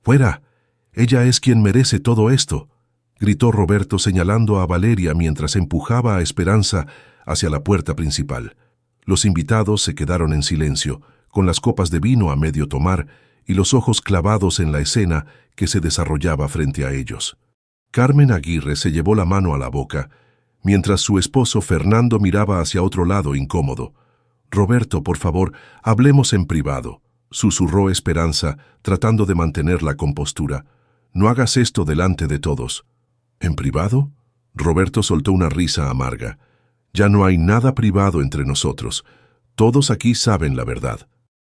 ¡Fuera! Ella es quien merece todo esto, gritó Roberto señalando a Valeria mientras empujaba a Esperanza hacia la puerta principal. Los invitados se quedaron en silencio, con las copas de vino a medio tomar y los ojos clavados en la escena que se desarrollaba frente a ellos. Carmen Aguirre se llevó la mano a la boca, mientras su esposo Fernando miraba hacia otro lado incómodo. «Roberto, por favor, hablemos en privado», susurró Esperanza, tratando de mantener la compostura. «No hagas esto delante de todos». «¿En privado?» Roberto soltó una risa amarga. «Ya no hay nada privado entre nosotros. Todos aquí saben la verdad.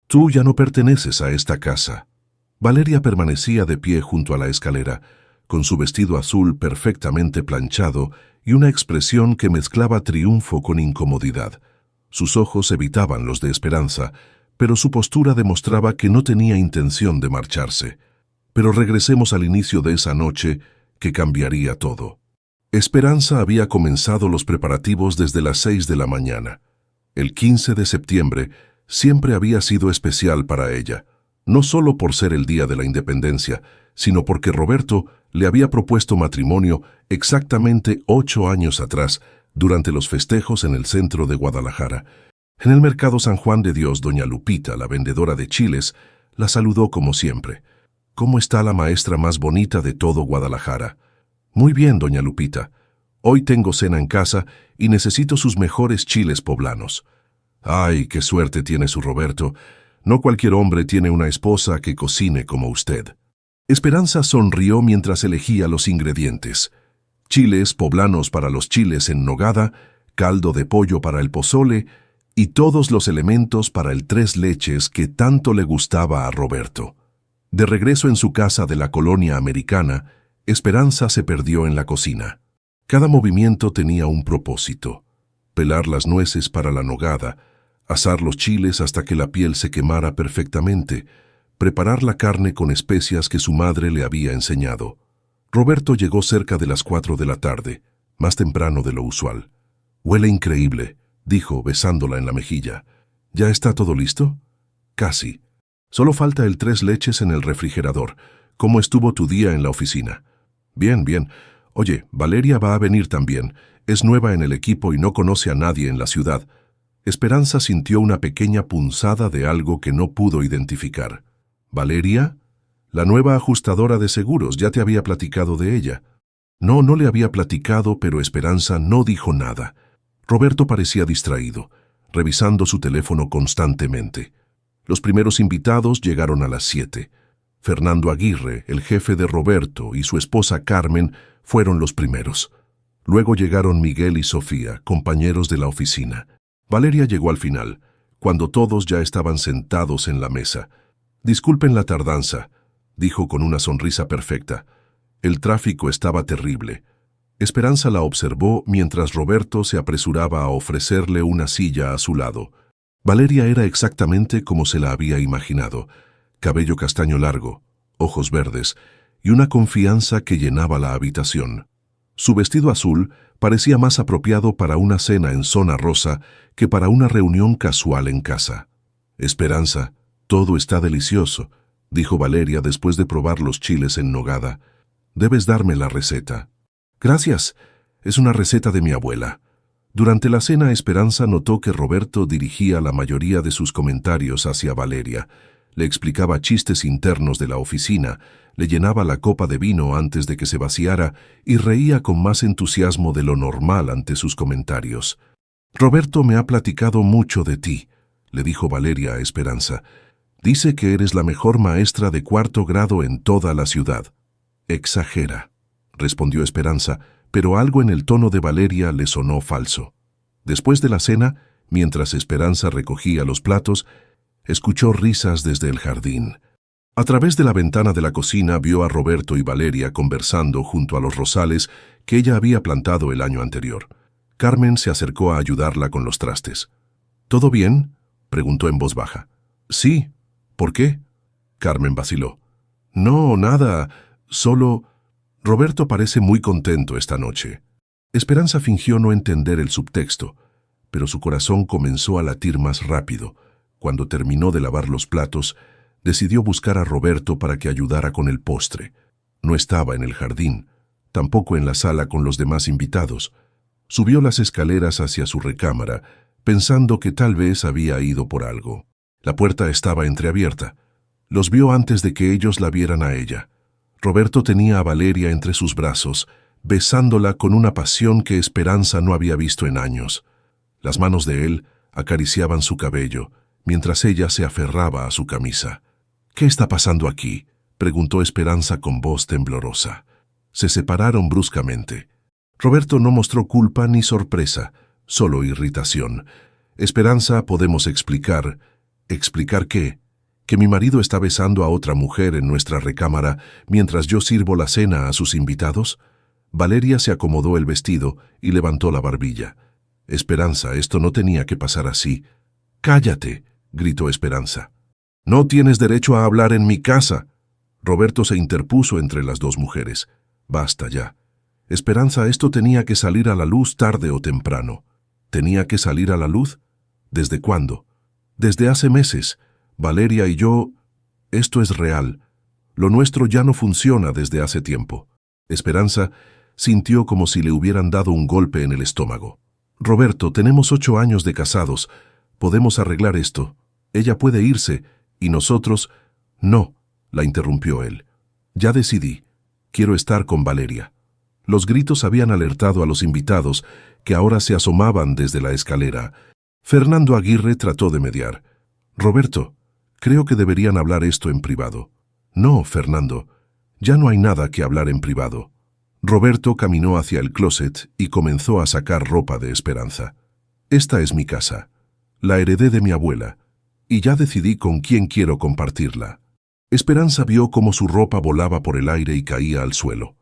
Tú ya no perteneces a esta casa». Valeria permanecía de pie junto a la escalera, con su vestido azul perfectamente planchado y una expresión que mezclaba triunfo con incomodidad. Sus ojos evitaban los de Esperanza, pero su postura demostraba que no tenía intención de marcharse. Pero regresemos al inicio de esa noche que cambiaría todo. Esperanza había comenzado los preparativos desde las 6 de la mañana. El 15 de septiembre siempre había sido especial para ella, no solo por ser el día de la independencia, sino porque Roberto le había propuesto matrimonio exactamente 8 años atrás, durante los festejos en el centro de Guadalajara. En el mercado San Juan de Dios, doña Lupita, la vendedora de chiles, la saludó como siempre. «¿Cómo está la maestra más bonita de todo Guadalajara?» «Muy bien, doña Lupita. Hoy tengo cena en casa y necesito sus mejores chiles poblanos». «Ay, qué suerte tiene su Roberto. No cualquier hombre tiene una esposa que cocine como usted». Esperanza sonrió mientras elegía los ingredientes. Chiles poblanos para los chiles en nogada, caldo de pollo para el pozole y todos los elementos para el tres leches que tanto le gustaba a Roberto. De regreso en su casa de la colonia americana, Esperanza se perdió en la cocina. Cada movimiento tenía un propósito: pelar las nueces para la nogada, asar los chiles hasta que la piel se quemara perfectamente, preparar la carne con especias que su madre le había enseñado. Roberto llegó cerca de las 4 de la tarde, más temprano de lo usual. «Huele increíble», dijo, besándola en la mejilla. «¿Ya está todo listo?» «Casi. Solo falta el tres leches en el refrigerador. ¿Cómo estuvo tu día en la oficina?» «Bien, bien. Oye, Valeria va a venir también. Es nueva en el equipo y no conoce a nadie en la ciudad». Esperanza sintió una pequeña punzada de algo que no pudo identificar. «¿Valeria?» «La nueva ajustadora de seguros, ya te había platicado de ella». No le había platicado, pero Esperanza no dijo nada. Roberto parecía distraído, revisando su teléfono constantemente. Los primeros invitados llegaron a las 7. Fernando Aguirre, el jefe de Roberto, y su esposa Carmen fueron los primeros. Luego llegaron Miguel y Sofía, compañeros de la oficina. Valeria llegó al final, cuando todos ya estaban sentados en la mesa. «Disculpen la tardanza», dijo con una sonrisa perfecta. El tráfico estaba terrible. Esperanza la observó mientras Roberto se apresuraba a ofrecerle una silla a su lado. Valeria era exactamente como se la había imaginado: cabello castaño largo, ojos verdes y una confianza que llenaba la habitación. Su vestido azul parecía más apropiado para una cena en zona rosa que para una reunión casual en casa. «Esperanza, todo está delicioso», dijo Valeria después de probar los chiles en nogada. «Debes darme la receta». «Gracias. Es una receta de mi abuela». Durante la cena, Esperanza notó que Roberto dirigía la mayoría de sus comentarios hacia Valeria. Le explicaba chistes internos de la oficina, le llenaba la copa de vino antes de que se vaciara y reía con más entusiasmo de lo normal ante sus comentarios. «Roberto me ha platicado mucho de ti», le dijo Valeria a Esperanza. «Dice que eres la mejor maestra de 4º grado en toda la ciudad». «Exagera», respondió Esperanza, pero algo en el tono de Valeria le sonó falso. Después de la cena, mientras Esperanza recogía los platos, escuchó risas desde el jardín. A través de la ventana de la cocina vio a Roberto y Valeria conversando junto a los rosales que ella había plantado el año anterior. Carmen se acercó a ayudarla con los trastes. «¿Todo bien?», preguntó en voz baja. «Sí. ¿Por qué?». Carmen vaciló. «No, nada. Solo... Roberto parece muy contento esta noche». Esperanza fingió no entender el subtexto, pero su corazón comenzó a latir más rápido. Cuando terminó de lavar los platos, Decidió buscar a Roberto para que ayudara con el postre. No estaba en el jardín, tampoco en la sala con los demás invitados. Subió las escaleras hacia su recámara, pensando que tal vez había ido por algo. La puerta estaba entreabierta. Los vio antes de que ellos la vieran a ella. Roberto tenía a Valeria entre sus brazos, besándola con una pasión que Esperanza no había visto en años. Las manos de él acariciaban su cabello, mientras ella se aferraba a su camisa. «¿Qué está pasando aquí?», preguntó Esperanza con voz temblorosa. Se separaron bruscamente. Roberto no mostró culpa ni sorpresa, solo irritación. «Esperanza, podemos explicar». «¿Explicar qué? ¿Que mi marido está besando a otra mujer en nuestra recámara mientras yo sirvo la cena a sus invitados?» Valeria se acomodó el vestido y levantó la barbilla. «Esperanza, esto no tenía que pasar así». «¡Cállate!», gritó Esperanza. «No tienes derecho a hablar en mi casa». Roberto se interpuso entre las dos mujeres. «Basta ya. Esperanza, esto tenía que salir a la luz tarde o temprano». «¿Tenía que salir a la luz? ¿Desde cuándo?» «Desde hace meses. Valeria y yo... Esto es real. Lo nuestro ya no funciona desde hace tiempo». Esperanza sintió como si le hubieran dado un golpe en el estómago. «Roberto, tenemos 8 años de casados. Podemos arreglar esto. Ella puede irse, y nosotros...» «No», la interrumpió él. «Ya decidí. Quiero estar con Valeria». Los gritos habían alertado a los invitados, que ahora se asomaban desde la escalera. Fernando Aguirre trató de mediar. «Roberto, creo que deberían hablar esto en privado». «No, Fernando. Ya no hay nada que hablar en privado». Roberto caminó hacia el closet y comenzó a sacar ropa de Esperanza. «Esta es mi casa. La heredé de mi abuela, y ya decidí con quién quiero compartirla». Esperanza vio cómo su ropa volaba por el aire y caía al suelo.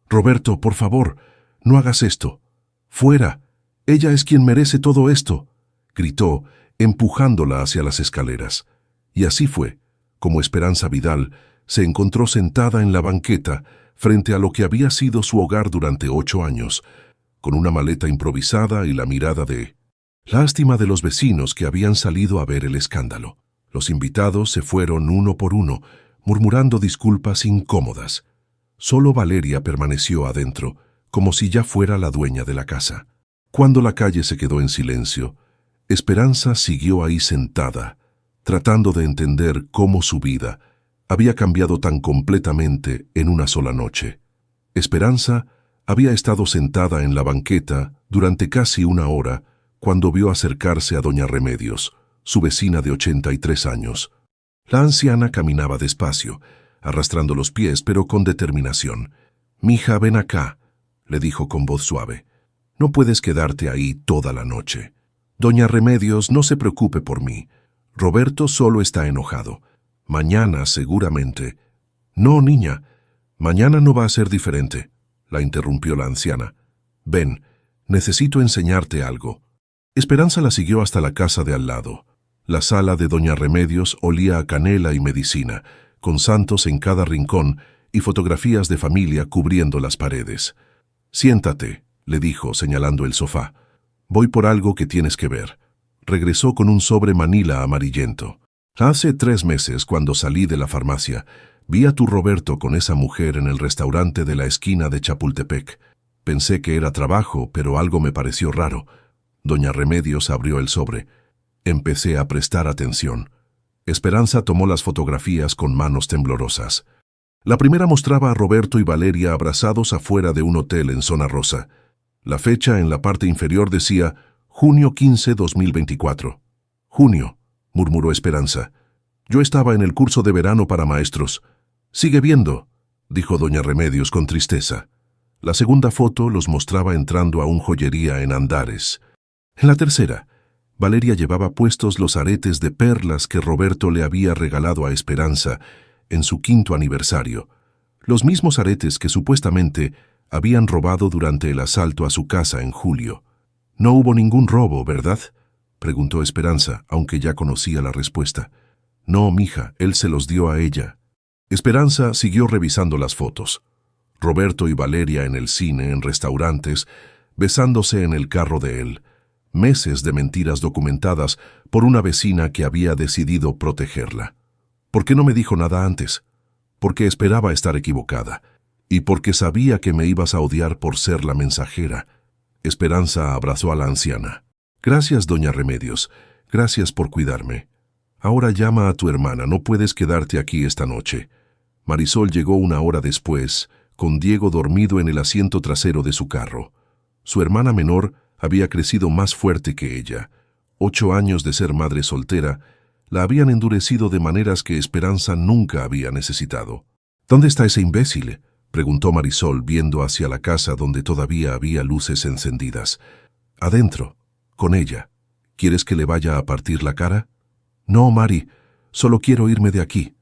«Roberto, por favor, no hagas esto. Fuera. Ella es quien merece todo esto», gritó, empujándola hacia las escaleras. Y así fue, como Esperanza Vidal se encontró sentada en la banqueta frente a lo que había sido su hogar durante 8 años, con una maleta improvisada y la mirada de... Lástima de los vecinos que habían salido a ver el escándalo. Los invitados se fueron uno por uno, murmurando disculpas incómodas. Solo Valeria permaneció adentro, como si ya fuera la dueña de la casa. Cuando la calle se quedó en silencio, Esperanza siguió ahí sentada, tratando de entender cómo su vida había cambiado tan completamente en una sola noche. Esperanza había estado sentada en la banqueta durante casi 1 hora cuando vio acercarse a doña Remedios, su vecina de 83 años. La anciana caminaba despacio, arrastrando los pies, pero con determinación. «Mija, ven acá», le dijo con voz suave. «No puedes quedarte ahí toda la noche. Doña Remedios, no se preocupe por mí. Roberto solo está enojado. Mañana, seguramente». «No, niña, mañana no va a ser diferente», la interrumpió la anciana. «Ven, necesito enseñarte algo». Esperanza la siguió hasta la casa de al lado. La sala de doña Remedios olía a canela y medicina, con santos en cada rincón y fotografías de familia cubriendo las paredes. «Siéntate», le dijo, señalando el sofá. «Voy por algo que tienes que ver». Regresó con un sobre manila amarillento. «Hace 3 meses, cuando salí de la farmacia, vi a tu Roberto con esa mujer en el restaurante de la esquina de Chapultepec. Pensé que era trabajo, pero algo me pareció raro». Doña Remedios abrió el sobre. Empecé a prestar atención. Esperanza tomó las fotografías con manos temblorosas. La primera mostraba a Roberto y Valeria abrazados afuera de un hotel en Zona Rosa. La fecha en la parte inferior decía junio 15, 2024. «Junio», murmuró Esperanza. «Yo estaba en el curso de verano para maestros». «Sigue viendo», dijo doña Remedios con tristeza. La segunda foto los mostraba entrando a un joyería en Andares. En la tercera, Valeria llevaba puestos los aretes de perlas que Roberto le había regalado a Esperanza en su 5º aniversario, los mismos aretes que supuestamente habían robado durante el asalto a su casa en julio. «No hubo ningún robo, ¿verdad?», preguntó Esperanza, aunque ya conocía la respuesta. «No, mija, él se los dio a ella». Esperanza siguió revisando las fotos. Roberto y Valeria en el cine, en restaurantes, besándose en el carro de él. Meses de mentiras documentadas por una vecina que había decidido protegerla. ¿Por qué no me dijo nada antes? Porque esperaba estar equivocada, y porque sabía que me ibas a odiar por ser la mensajera. Esperanza abrazó a la anciana. Gracias, doña Remedios. Gracias por cuidarme. Ahora llama a tu hermana, no puedes quedarte aquí esta noche. Marisol llegó una hora después, con Diego dormido en el asiento trasero de su carro. Su hermana menor había crecido más fuerte que ella. 8 años de ser madre soltera la habían endurecido de maneras que Esperanza nunca había necesitado. ¿Dónde está ese imbécil?, preguntó Marisol, viendo hacia la casa donde todavía había luces encendidas. Adentro, con ella. ¿Quieres que le vaya a partir la cara? No, Mari, solo quiero irme de aquí.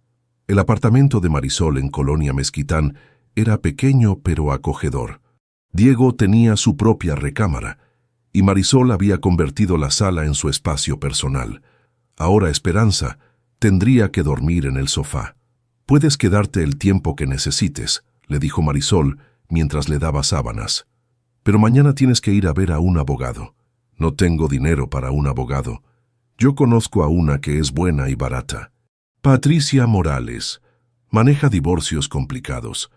El apartamento de Marisol en Colonia Mezquitán era pequeño pero acogedor. Diego tenía su propia recámara, y Marisol había convertido la sala en su espacio personal. Ahora Esperanza tendría que dormir en el sofá. Puedes quedarte el tiempo que necesites, le dijo Marisol mientras le daba sábanas. Pero mañana tienes que ir a ver a un abogado. No tengo dinero para un abogado. Yo conozco a una que es buena y barata. Patricia Morales. Maneja divorcios complicados.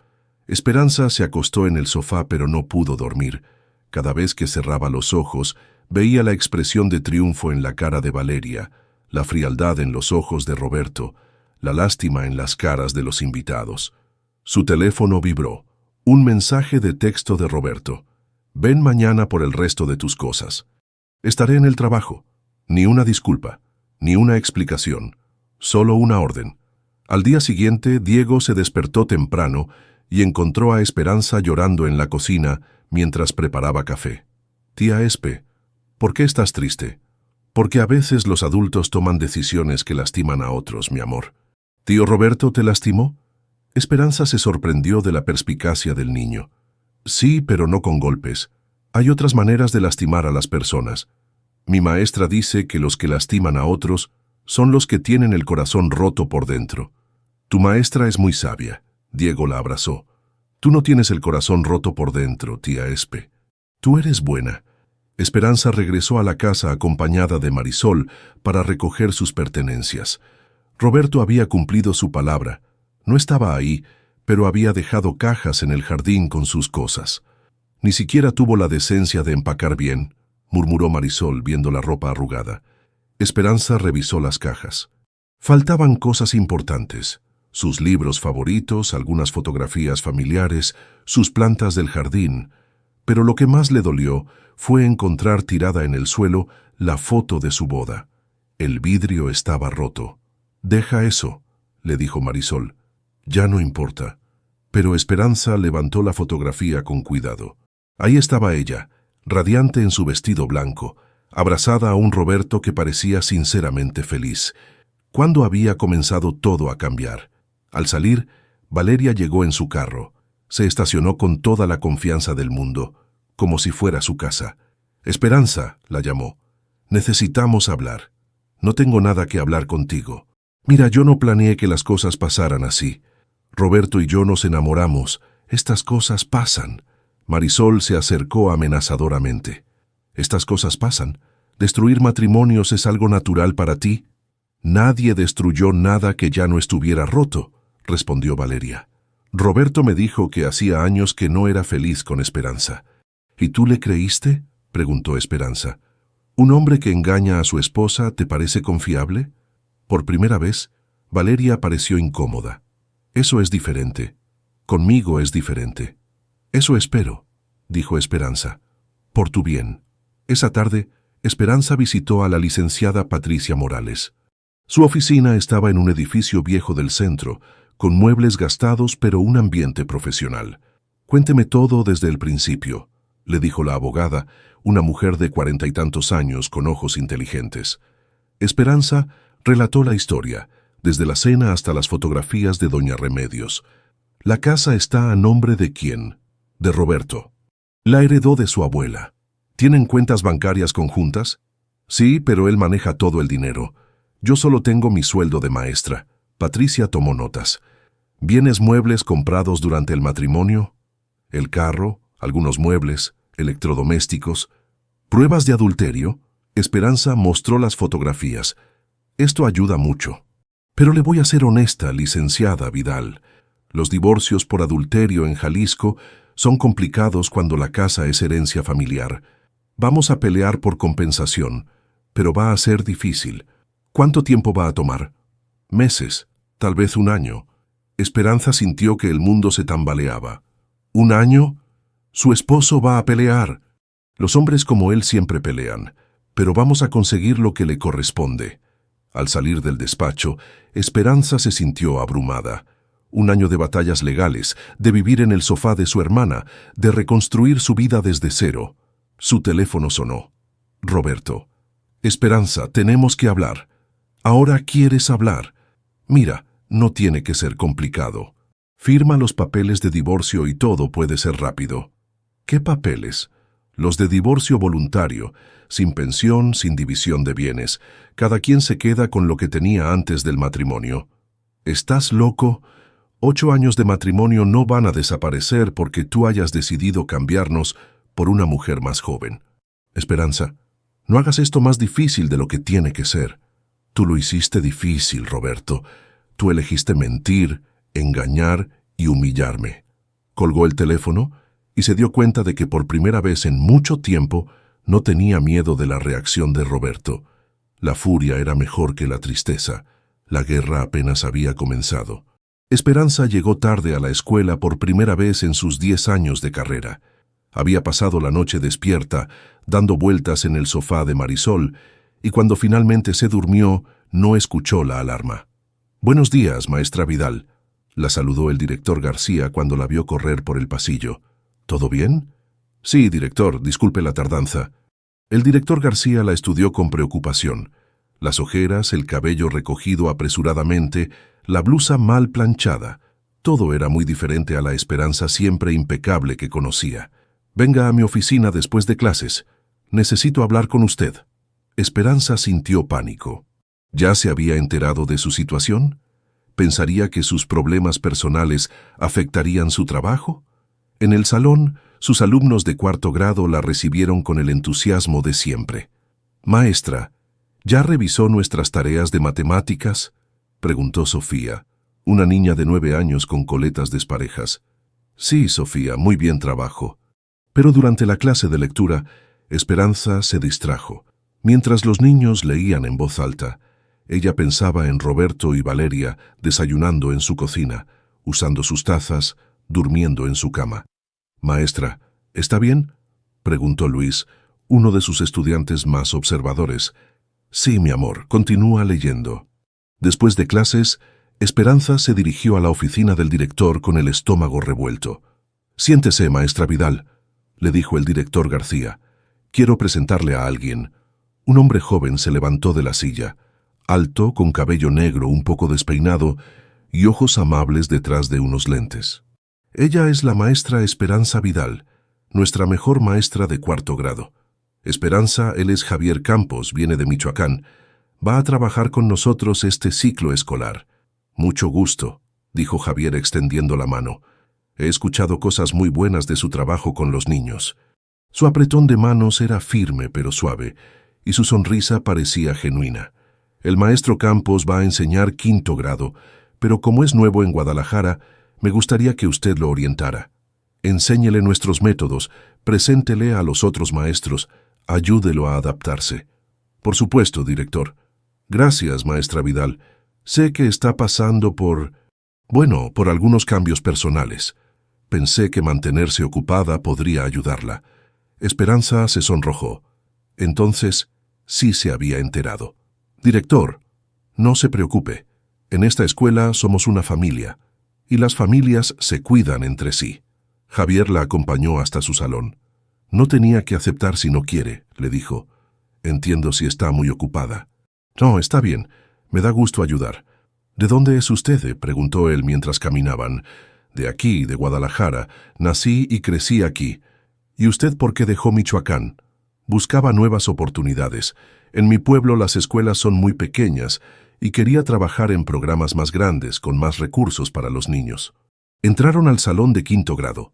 Esperanza se acostó en el sofá pero no pudo dormir. Cada vez que cerraba los ojos, veía la expresión de triunfo en la cara de Valeria, la frialdad en los ojos de Roberto, la lástima en las caras de los invitados. Su teléfono vibró. Un mensaje de texto de Roberto. Ven mañana por el resto de tus cosas. Estaré en el trabajo. Ni una disculpa, ni una explicación, solo una orden. Al día siguiente, Diego se despertó temprano y encontró a Esperanza llorando en la cocina mientras preparaba café. Tía Espe, ¿por qué estás triste? Porque a veces los adultos toman decisiones que lastiman a otros, mi amor. ¿Tío Roberto te lastimó? Esperanza se sorprendió de la perspicacia del niño. Sí, pero no con golpes. Hay otras maneras de lastimar a las personas. Mi maestra dice que los que lastiman a otros son los que tienen el corazón roto por dentro. Tu maestra es muy sabia. Diego la abrazó. Tú no tienes el corazón roto por dentro, tía Espe. Tú eres buena. Esperanza regresó a la casa acompañada de Marisol para recoger sus pertenencias. Roberto había cumplido su palabra. No estaba ahí, pero había dejado cajas en el jardín con sus cosas. Ni siquiera tuvo la decencia de empacar bien, murmuró Marisol viendo la ropa arrugada. Esperanza revisó las cajas. Faltaban cosas importantes. Sus libros favoritos, algunas fotografías familiares, sus plantas del jardín. Pero lo que más le dolió fue encontrar tirada en el suelo la foto de su boda. El vidrio estaba roto. Deja eso, le dijo Marisol. Ya no importa. Pero Esperanza levantó la fotografía con cuidado. Ahí estaba ella, radiante en su vestido blanco, abrazada a un Roberto que parecía sinceramente feliz. ¿Cuándo había comenzado todo a cambiar? Al salir, Valeria llegó en su carro. Se estacionó con toda la confianza del mundo, como si fuera su casa. Esperanza, la llamó. Necesitamos hablar. No tengo nada que hablar contigo. Mira, yo no planeé que las cosas pasaran así. Roberto y yo nos enamoramos. Estas cosas pasan. Marisol se acercó amenazadoramente. Estas cosas pasan. ¿Destruir matrimonios es algo natural para ti? Nadie destruyó nada que ya no estuviera roto, respondió Valeria. Roberto me dijo que hacía años que no era feliz con Esperanza. ¿Y tú le creíste?, preguntó Esperanza. ¿Un hombre que engaña a su esposa te parece confiable? Por primera vez, Valeria pareció incómoda. Eso es diferente. Conmigo es diferente. Eso espero, dijo Esperanza. Por tu bien. Esa tarde, Esperanza visitó a la licenciada Patricia Morales. Su oficina estaba en un edificio viejo del centro, con muebles gastados pero un ambiente profesional. Cuénteme todo desde el principio, le dijo la abogada, una mujer de 40 y tantos años con ojos inteligentes. Esperanza relató la historia, desde la cena hasta las fotografías de doña Remedios. La casa está a nombre de ¿quién? De Roberto. La heredó de su abuela. ¿Tienen cuentas bancarias conjuntas? Sí, pero él maneja todo el dinero. Yo solo tengo mi sueldo de maestra. Patricia tomó notas. ¿Bienes muebles comprados durante el matrimonio? El carro, algunos muebles, electrodomésticos. ¿Pruebas de adulterio? Esperanza mostró las fotografías. Esto ayuda mucho. Pero le voy a ser honesta, licenciada Vidal. Los divorcios por adulterio en Jalisco son complicados cuando la casa es herencia familiar. Vamos a pelear por compensación, pero va a ser difícil. ¿Cuánto tiempo va a tomar? Meses, tal vez un año. Esperanza sintió que el mundo se tambaleaba. ¿Un año? Su esposo va a pelear. Los hombres como él siempre pelean, pero vamos a conseguir lo que le corresponde. Al salir del despacho, Esperanza se sintió abrumada. Un año de batallas legales, de vivir en el sofá de su hermana, de reconstruir su vida desde cero. Su teléfono sonó. Roberto. Esperanza, tenemos que hablar. Ahora quieres hablar. Mira, no tiene que ser complicado. Firma los papeles de divorcio y todo puede ser rápido. ¿Qué papeles? Los de divorcio voluntario, sin pensión, sin división de bienes. Cada quien se queda con lo que tenía antes del matrimonio. ¿Estás loco? 8 años de matrimonio no van a desaparecer porque tú hayas decidido cambiarnos por una mujer más joven. Esperanza, no hagas esto más difícil de lo que tiene que ser. Tú lo hiciste difícil, Roberto. Tú elegiste mentir, engañar y humillarme. Colgó el teléfono y se dio cuenta de que por primera vez en mucho tiempo no tenía miedo de la reacción de Roberto. La furia era mejor que la tristeza. La guerra apenas había comenzado. Esperanza llegó tarde a la escuela por primera vez en sus 10 años de carrera. Había pasado la noche despierta, dando vueltas en el sofá de Marisol, y cuando finalmente se durmió, no escuchó la alarma. «Buenos días, maestra Vidal», la saludó el director García cuando la vio correr por el pasillo. «¿Todo bien?» «Sí, director, disculpe la tardanza». El director García la estudió con preocupación. Las ojeras, el cabello recogido apresuradamente, la blusa mal planchada. Todo era muy diferente a la Esperanza siempre impecable que conocía. «Venga a mi oficina después de clases. Necesito hablar con usted». Esperanza sintió pánico. ¿Ya se había enterado de su situación? ¿Pensaría que sus problemas personales afectarían su trabajo? En el salón, sus alumnos de 4º grado la recibieron con el entusiasmo de siempre. «Maestra, ¿ya revisó nuestras tareas de matemáticas?», preguntó Sofía, una niña de 9 años con coletas desparejas. «Sí, Sofía, muy bien trabajo». Pero durante la clase de lectura, Esperanza se distrajo. Mientras los niños leían en voz alta, ella pensaba en Roberto y Valeria desayunando en su cocina, usando sus tazas, durmiendo en su cama. «Maestra, ¿está bien?», preguntó Luis, uno de sus estudiantes más observadores. «Sí, mi amor, continúa leyendo». Después de clases, Esperanza se dirigió a la oficina del director con el estómago revuelto. «Siéntese, maestra Vidal», le dijo el director García. «Quiero presentarle a alguien». Un hombre joven se levantó de la silla, alto, con cabello negro un poco despeinado y ojos amables detrás de unos lentes. «Ella es la maestra Esperanza Vidal, nuestra mejor maestra de 4º grado. Esperanza, él es Javier Campos, viene de Michoacán. Va a trabajar con nosotros este ciclo escolar». «Mucho gusto», dijo Javier extendiendo la mano. «He escuchado cosas muy buenas de su trabajo con los niños». Su apretón de manos era firme pero suave, y su sonrisa parecía genuina. «El maestro Campos va a enseñar 5º grado, pero como es nuevo en Guadalajara, me gustaría que usted lo orientara. Enséñele nuestros métodos, preséntele a los otros maestros, ayúdelo a adaptarse». «Por supuesto, director». «Gracias, maestra Vidal. Sé que está pasando por algunos cambios personales. Pensé que mantenerse ocupada podría ayudarla». Esperanza se sonrojó. Entonces, sí se había enterado. «Director, no se preocupe. En esta escuela somos una familia, y las familias se cuidan entre sí». Javier la acompañó hasta su salón. «No tenía que aceptar si no quiere», le dijo. «Entiendo si está muy ocupada». «No, está bien. Me da gusto ayudar». «¿De dónde es usted?», preguntó él mientras caminaban. «De aquí, de Guadalajara. Nací y crecí aquí». «¿Y usted por qué dejó Michoacán?» «Buscaba nuevas oportunidades. En mi pueblo las escuelas son muy pequeñas y quería trabajar en programas más grandes, con más recursos para los niños». Entraron al salón de 5º grado.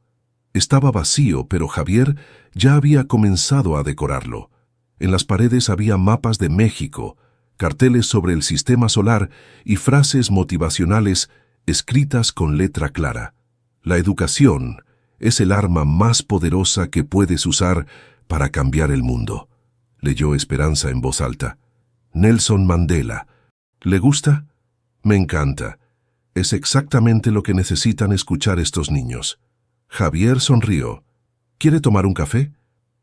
Estaba vacío, pero Javier ya había comenzado a decorarlo. En las paredes había mapas de México, carteles sobre el sistema solar y frases motivacionales escritas con letra clara. La educación es el arma más poderosa que puedes usar para cambiar el mundo, leyó Esperanza en voz alta. Nelson Mandela. ¿Le gusta? Me encanta. Es exactamente lo que necesitan escuchar estos niños. Javier sonrió. ¿Quiere tomar un café?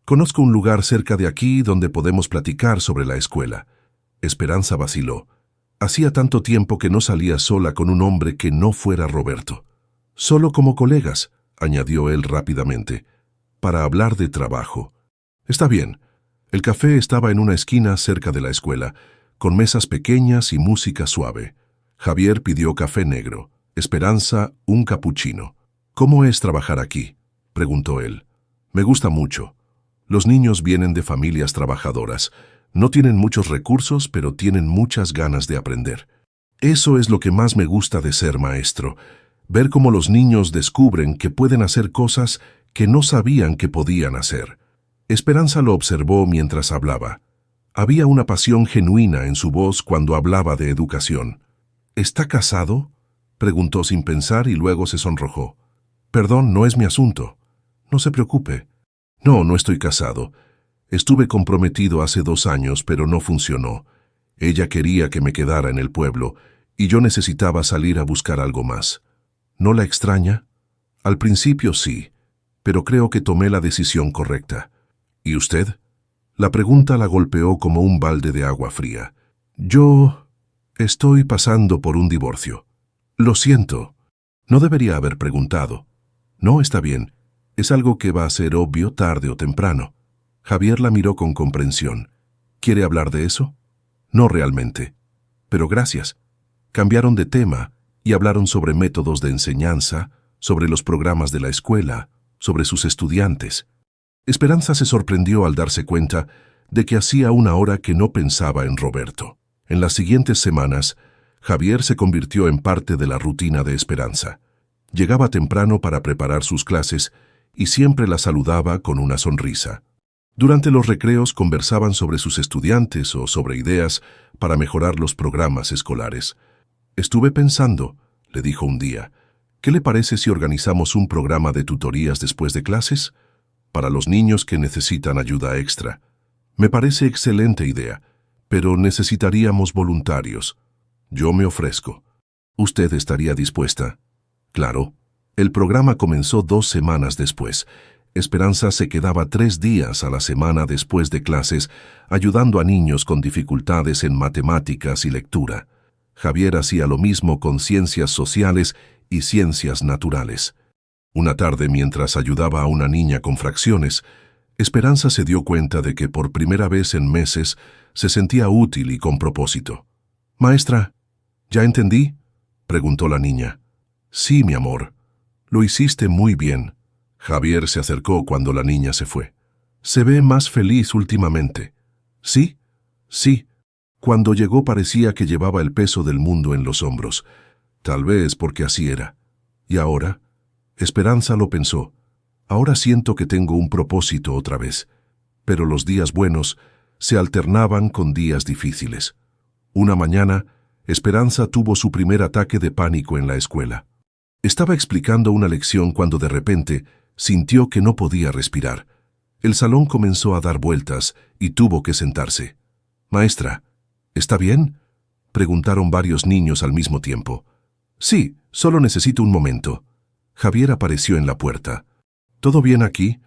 Conozco un lugar cerca de aquí donde podemos platicar sobre la escuela. Esperanza vaciló. Hacía tanto tiempo que no salía sola con un hombre que no fuera Roberto. Solo como colegas, añadió él rápidamente, para hablar de trabajo. Está bien. El café estaba en una esquina cerca de la escuela, con mesas pequeñas y música suave. Javier pidió café negro, Esperanza un capuchino. ¿Cómo es trabajar aquí?, preguntó él. Me gusta mucho. Los niños vienen de familias trabajadoras. No tienen muchos recursos, pero tienen muchas ganas de aprender. Eso es lo que más me gusta de ser maestro, ver cómo los niños descubren que pueden hacer cosas que no sabían que podían hacer. Esperanza lo observó mientras hablaba. Había una pasión genuina en su voz cuando hablaba de educación. ¿Está casado?, preguntó sin pensar y luego se sonrojó. Perdón, no es mi asunto. No se preocupe. No, no estoy casado. Estuve comprometido hace 2 años, pero no funcionó. Ella quería que me quedara en el pueblo, y yo necesitaba salir a buscar algo más. ¿No la extraña? Al principio sí, pero creo que tomé la decisión correcta. ¿Y usted? La pregunta la golpeó como un balde de agua fría. Yo estoy pasando por un divorcio. Lo siento. No debería haber preguntado. No, está bien. Es algo que va a ser obvio tarde o temprano. Javier la miró con comprensión. ¿Quiere hablar de eso? No realmente. Pero gracias. Cambiaron de tema y hablaron sobre métodos de enseñanza, sobre los programas de la escuela, sobre sus estudiantes. Esperanza se sorprendió al darse cuenta de que hacía 1 hora que no pensaba en Roberto. En las siguientes semanas, Javier se convirtió en parte de la rutina de Esperanza. Llegaba temprano para preparar sus clases y siempre la saludaba con una sonrisa. Durante los recreos conversaban sobre sus estudiantes o sobre ideas para mejorar los programas escolares. Estuve pensando, le dijo un día, ¿qué le parece si organizamos un programa de tutorías después de clases? Para los niños que necesitan ayuda extra. Me parece excelente idea, pero necesitaríamos voluntarios. Yo me ofrezco. ¿Usted estaría dispuesta? Claro. El programa comenzó 2 semanas después. Esperanza se quedaba 3 días a la semana después de clases, ayudando a niños con dificultades en matemáticas y lectura. Javier hacía lo mismo con ciencias sociales y ciencias naturales. Una tarde, mientras ayudaba a una niña con fracciones, Esperanza se dio cuenta de que por primera vez en meses se sentía útil y con propósito. «Maestra, ¿ya entendí?», preguntó la niña. «Sí, mi amor. Lo hiciste muy bien». Javier se acercó cuando la niña se fue. «Se ve más feliz últimamente». «¿Sí?» «Sí. Cuando llegó parecía que llevaba el peso del mundo en los hombros. Tal vez porque así era. ¿Y ahora?» Esperanza lo pensó. «Ahora siento que tengo un propósito otra vez». Pero los días buenos se alternaban con días difíciles. Una mañana, Esperanza tuvo su primer ataque de pánico en la escuela. Estaba explicando una lección cuando de repente sintió que no podía respirar. El salón comenzó a dar vueltas y tuvo que sentarse. «Maestra, ¿está bien?», preguntaron varios niños al mismo tiempo. «Sí, solo necesito un momento». Javier apareció en la puerta. «¿Todo bien aquí?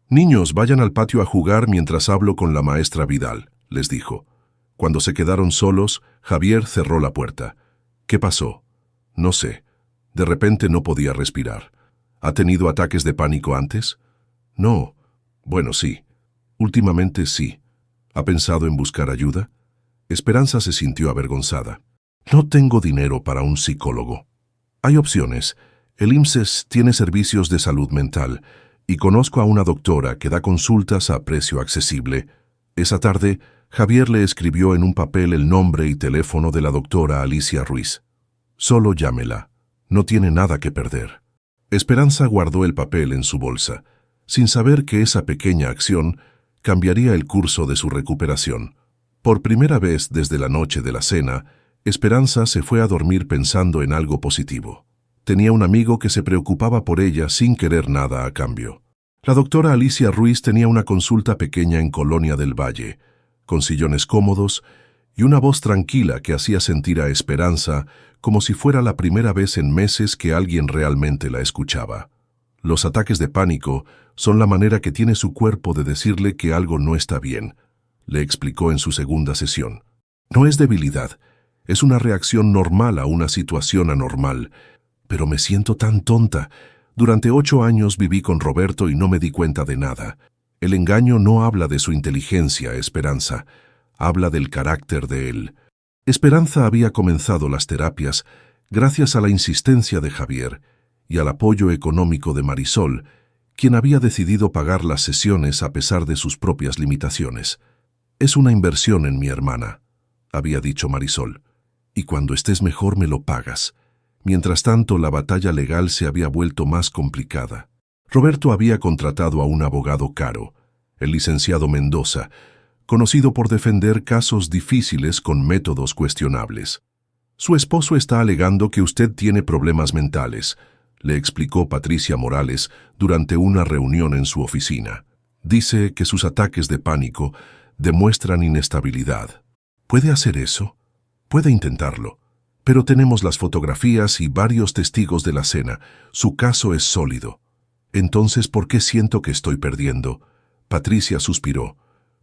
Niños, vayan al patio a jugar mientras hablo con la maestra Vidal», les dijo. Cuando se quedaron solos, Javier cerró la puerta. «¿Qué pasó?». «No sé. De repente no podía respirar». «¿Ha tenido ataques de pánico antes?». «No. Bueno, sí. Últimamente sí». «¿Ha pensado en buscar ayuda?». Esperanza se sintió avergonzada. «No tengo dinero para un psicólogo». «Hay opciones. El IMSS tiene servicios de salud mental y conozco a una doctora que da consultas a precio accesible». Esa tarde, Javier le escribió en un papel el nombre y teléfono de la doctora Alicia Ruiz. «Solo llámela. No tiene nada que perder». Esperanza guardó el papel en su bolsa, sin saber que esa pequeña acción cambiaría el curso de su recuperación. Por primera vez desde la noche de la cena, Esperanza se fue a dormir pensando en algo positivo. Tenía un amigo que se preocupaba por ella sin querer nada a cambio. La doctora Alicia Ruiz tenía una consulta pequeña en Colonia del Valle, con sillones cómodos y una voz tranquila que hacía sentir a Esperanza como si fuera la primera vez en meses que alguien realmente la escuchaba. Los ataques de pánico son la manera que tiene su cuerpo de decirle que algo no está bien, le explicó en su segunda sesión. No es debilidad, es una reacción normal a una situación anormal. Pero me siento tan tonta. Durante 8 años viví con Roberto y no me di cuenta de nada. El engaño no habla de su inteligencia, Esperanza. Habla del carácter de él. Esperanza había comenzado las terapias gracias a la insistencia de Javier y al apoyo económico de Marisol, quien había decidido pagar las sesiones a pesar de sus propias limitaciones. «Es una inversión en mi hermana», había dicho Marisol, «y cuando estés mejor me lo pagas». Mientras tanto, la batalla legal se había vuelto más complicada. Roberto había contratado a un abogado caro, el licenciado Mendoza, conocido por defender casos difíciles con métodos cuestionables. «Su esposo está alegando que usted tiene problemas mentales», le explicó Patricia Morales durante una reunión en su oficina. «Dice que sus ataques de pánico demuestran inestabilidad. ¿Puede hacer eso? Puede intentarlo. Pero tenemos las fotografías y varios testigos de la cena. Su caso es sólido». «Entonces, ¿por qué siento que estoy perdiendo?», Patricia suspiró.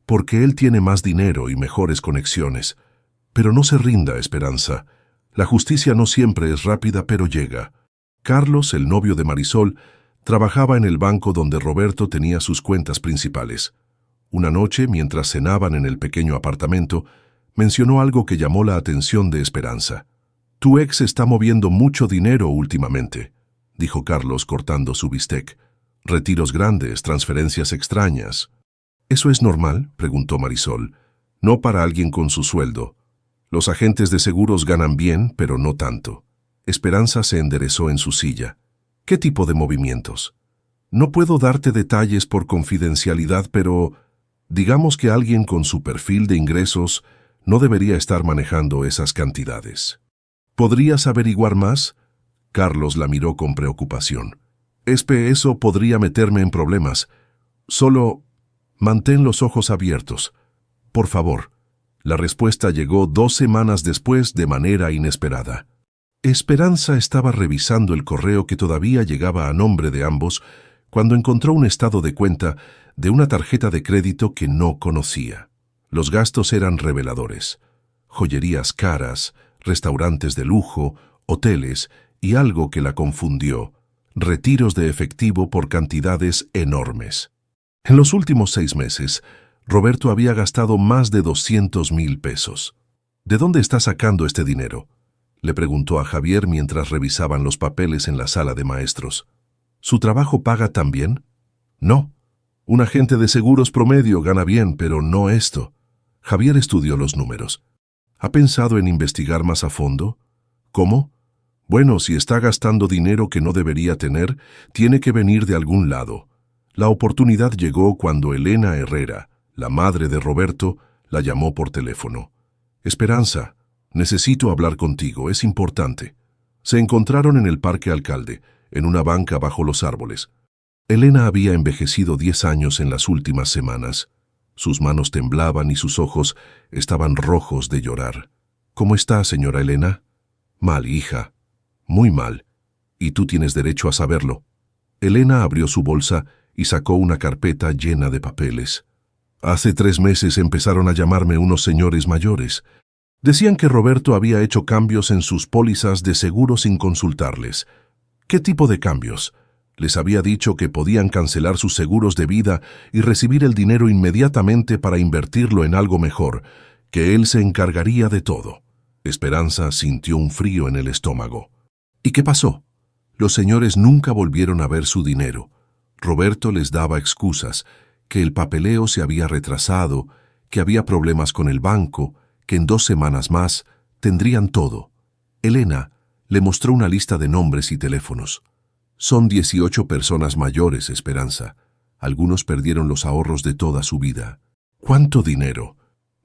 «Porque él tiene más dinero y mejores conexiones. Pero no se rinda, Esperanza. La justicia no siempre es rápida, pero llega». Carlos, el novio de Marisol, trabajaba en el banco donde Roberto tenía sus cuentas principales. Una noche, mientras cenaban en el pequeño apartamento, mencionó algo que llamó la atención de Esperanza. «Tu ex está moviendo mucho dinero últimamente», dijo Carlos cortando su bistec. «Retiros grandes, transferencias extrañas». «¿Eso es normal?», preguntó Marisol. «No para alguien con su sueldo. Los agentes de seguros ganan bien, pero no tanto». Esperanza se enderezó en su silla. «¿Qué tipo de movimientos?». «No puedo darte detalles por confidencialidad, pero digamos que alguien con su perfil de ingresos no debería estar manejando esas cantidades». «¿Podrías averiguar más?». Carlos la miró con preocupación. «Eso podría meterme en problemas. Solo mantén los ojos abiertos. Por favor». La respuesta llegó 2 semanas después de manera inesperada. Esperanza estaba revisando el correo que todavía llegaba a nombre de ambos cuando encontró un estado de cuenta de una tarjeta de crédito que no conocía. Los gastos eran reveladores. Joyerías caras, restaurantes de lujo, hoteles y algo que la confundió: retiros de efectivo por cantidades enormes. En los últimos 6 meses, Roberto había gastado más de 200,000 pesos. «¿De dónde está sacando este dinero?», le preguntó a Javier mientras revisaban los papeles en la sala de maestros. «¿Su trabajo paga tan bien?». «No. Un agente de seguros promedio gana bien, pero no esto». Javier estudió los números. «¿Ha pensado en investigar más a fondo?». «¿Cómo?». «Bueno, si está gastando dinero que no debería tener, tiene que venir de algún lado». La oportunidad llegó cuando Elena Herrera, la madre de Roberto, la llamó por teléfono. «Esperanza, necesito hablar contigo, es importante». Se encontraron en el Parque Alcalde, en una banca bajo los árboles. Elena había envejecido 10 años en las últimas semanas. Sus manos temblaban y sus ojos estaban rojos de llorar. «¿Cómo está, señora Elena?». «Mal, hija. Muy mal. Y tú tienes derecho a saberlo». Elena abrió su bolsa y sacó una carpeta llena de papeles. «Hace 3 meses empezaron a llamarme unos señores mayores. Decían que Roberto había hecho cambios en sus pólizas de seguro sin consultarles». «¿Qué tipo de cambios?». «Les había dicho que podían cancelar sus seguros de vida y recibir el dinero inmediatamente para invertirlo en algo mejor, que él se encargaría de todo». Esperanza sintió un frío en el estómago. «¿Y qué pasó?». «Los señores nunca volvieron a ver su dinero. Roberto les daba excusas, que el papeleo se había retrasado, que había problemas con el banco, que en 2 semanas más tendrían todo». Elena le mostró una lista de nombres y teléfonos. «Son 18 personas mayores, Esperanza. Algunos perdieron los ahorros de toda su vida». «¿Cuánto dinero?».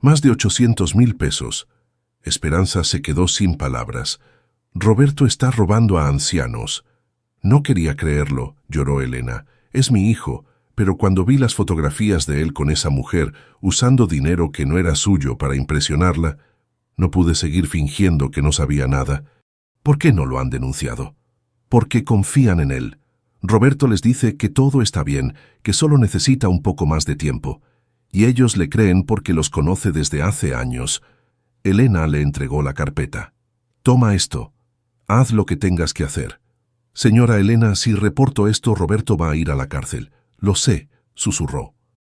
Más de 800,000 pesos. Esperanza se quedó sin palabras. Roberto está robando a ancianos. No quería creerlo, lloró Elena. Es mi hijo, pero cuando vi las fotografías de él con esa mujer, usando dinero que no era suyo para impresionarla, no pude seguir fingiendo que no sabía nada. ¿Por qué no lo han denunciado? Porque confían en él. Roberto les dice que todo está bien, que solo necesita un poco más de tiempo. Y ellos le creen porque los conoce desde hace años. Elena le entregó la carpeta. Toma esto. Haz lo que tengas que hacer. Señora Elena, si reporto esto, Roberto va a ir a la cárcel. Lo sé, susurró.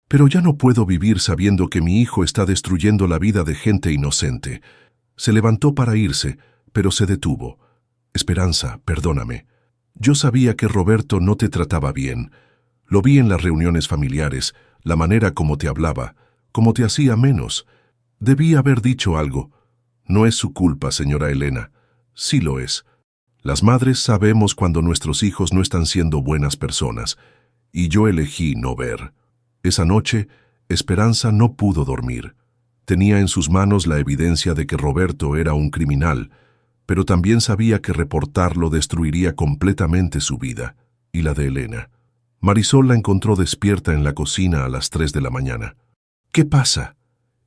Pero ya no puedo vivir sabiendo que mi hijo está destruyendo la vida de gente inocente. Se levantó para irse, pero se detuvo. Esperanza, perdóname. Yo sabía que Roberto no te trataba bien. Lo vi en las reuniones familiares, la manera como te hablaba, como te hacía menos. Debí haber dicho algo. No es su culpa, señora Elena. Sí lo es. Las madres sabemos cuando nuestros hijos no están siendo buenas personas, y yo elegí no ver. Esa noche, Esperanza no pudo dormir. Tenía en sus manos la evidencia de que Roberto era un criminal, pero también sabía que reportarlo destruiría completamente su vida, y la de Elena. Marisol la encontró despierta en la cocina a las 3 de la mañana. ¿Qué pasa?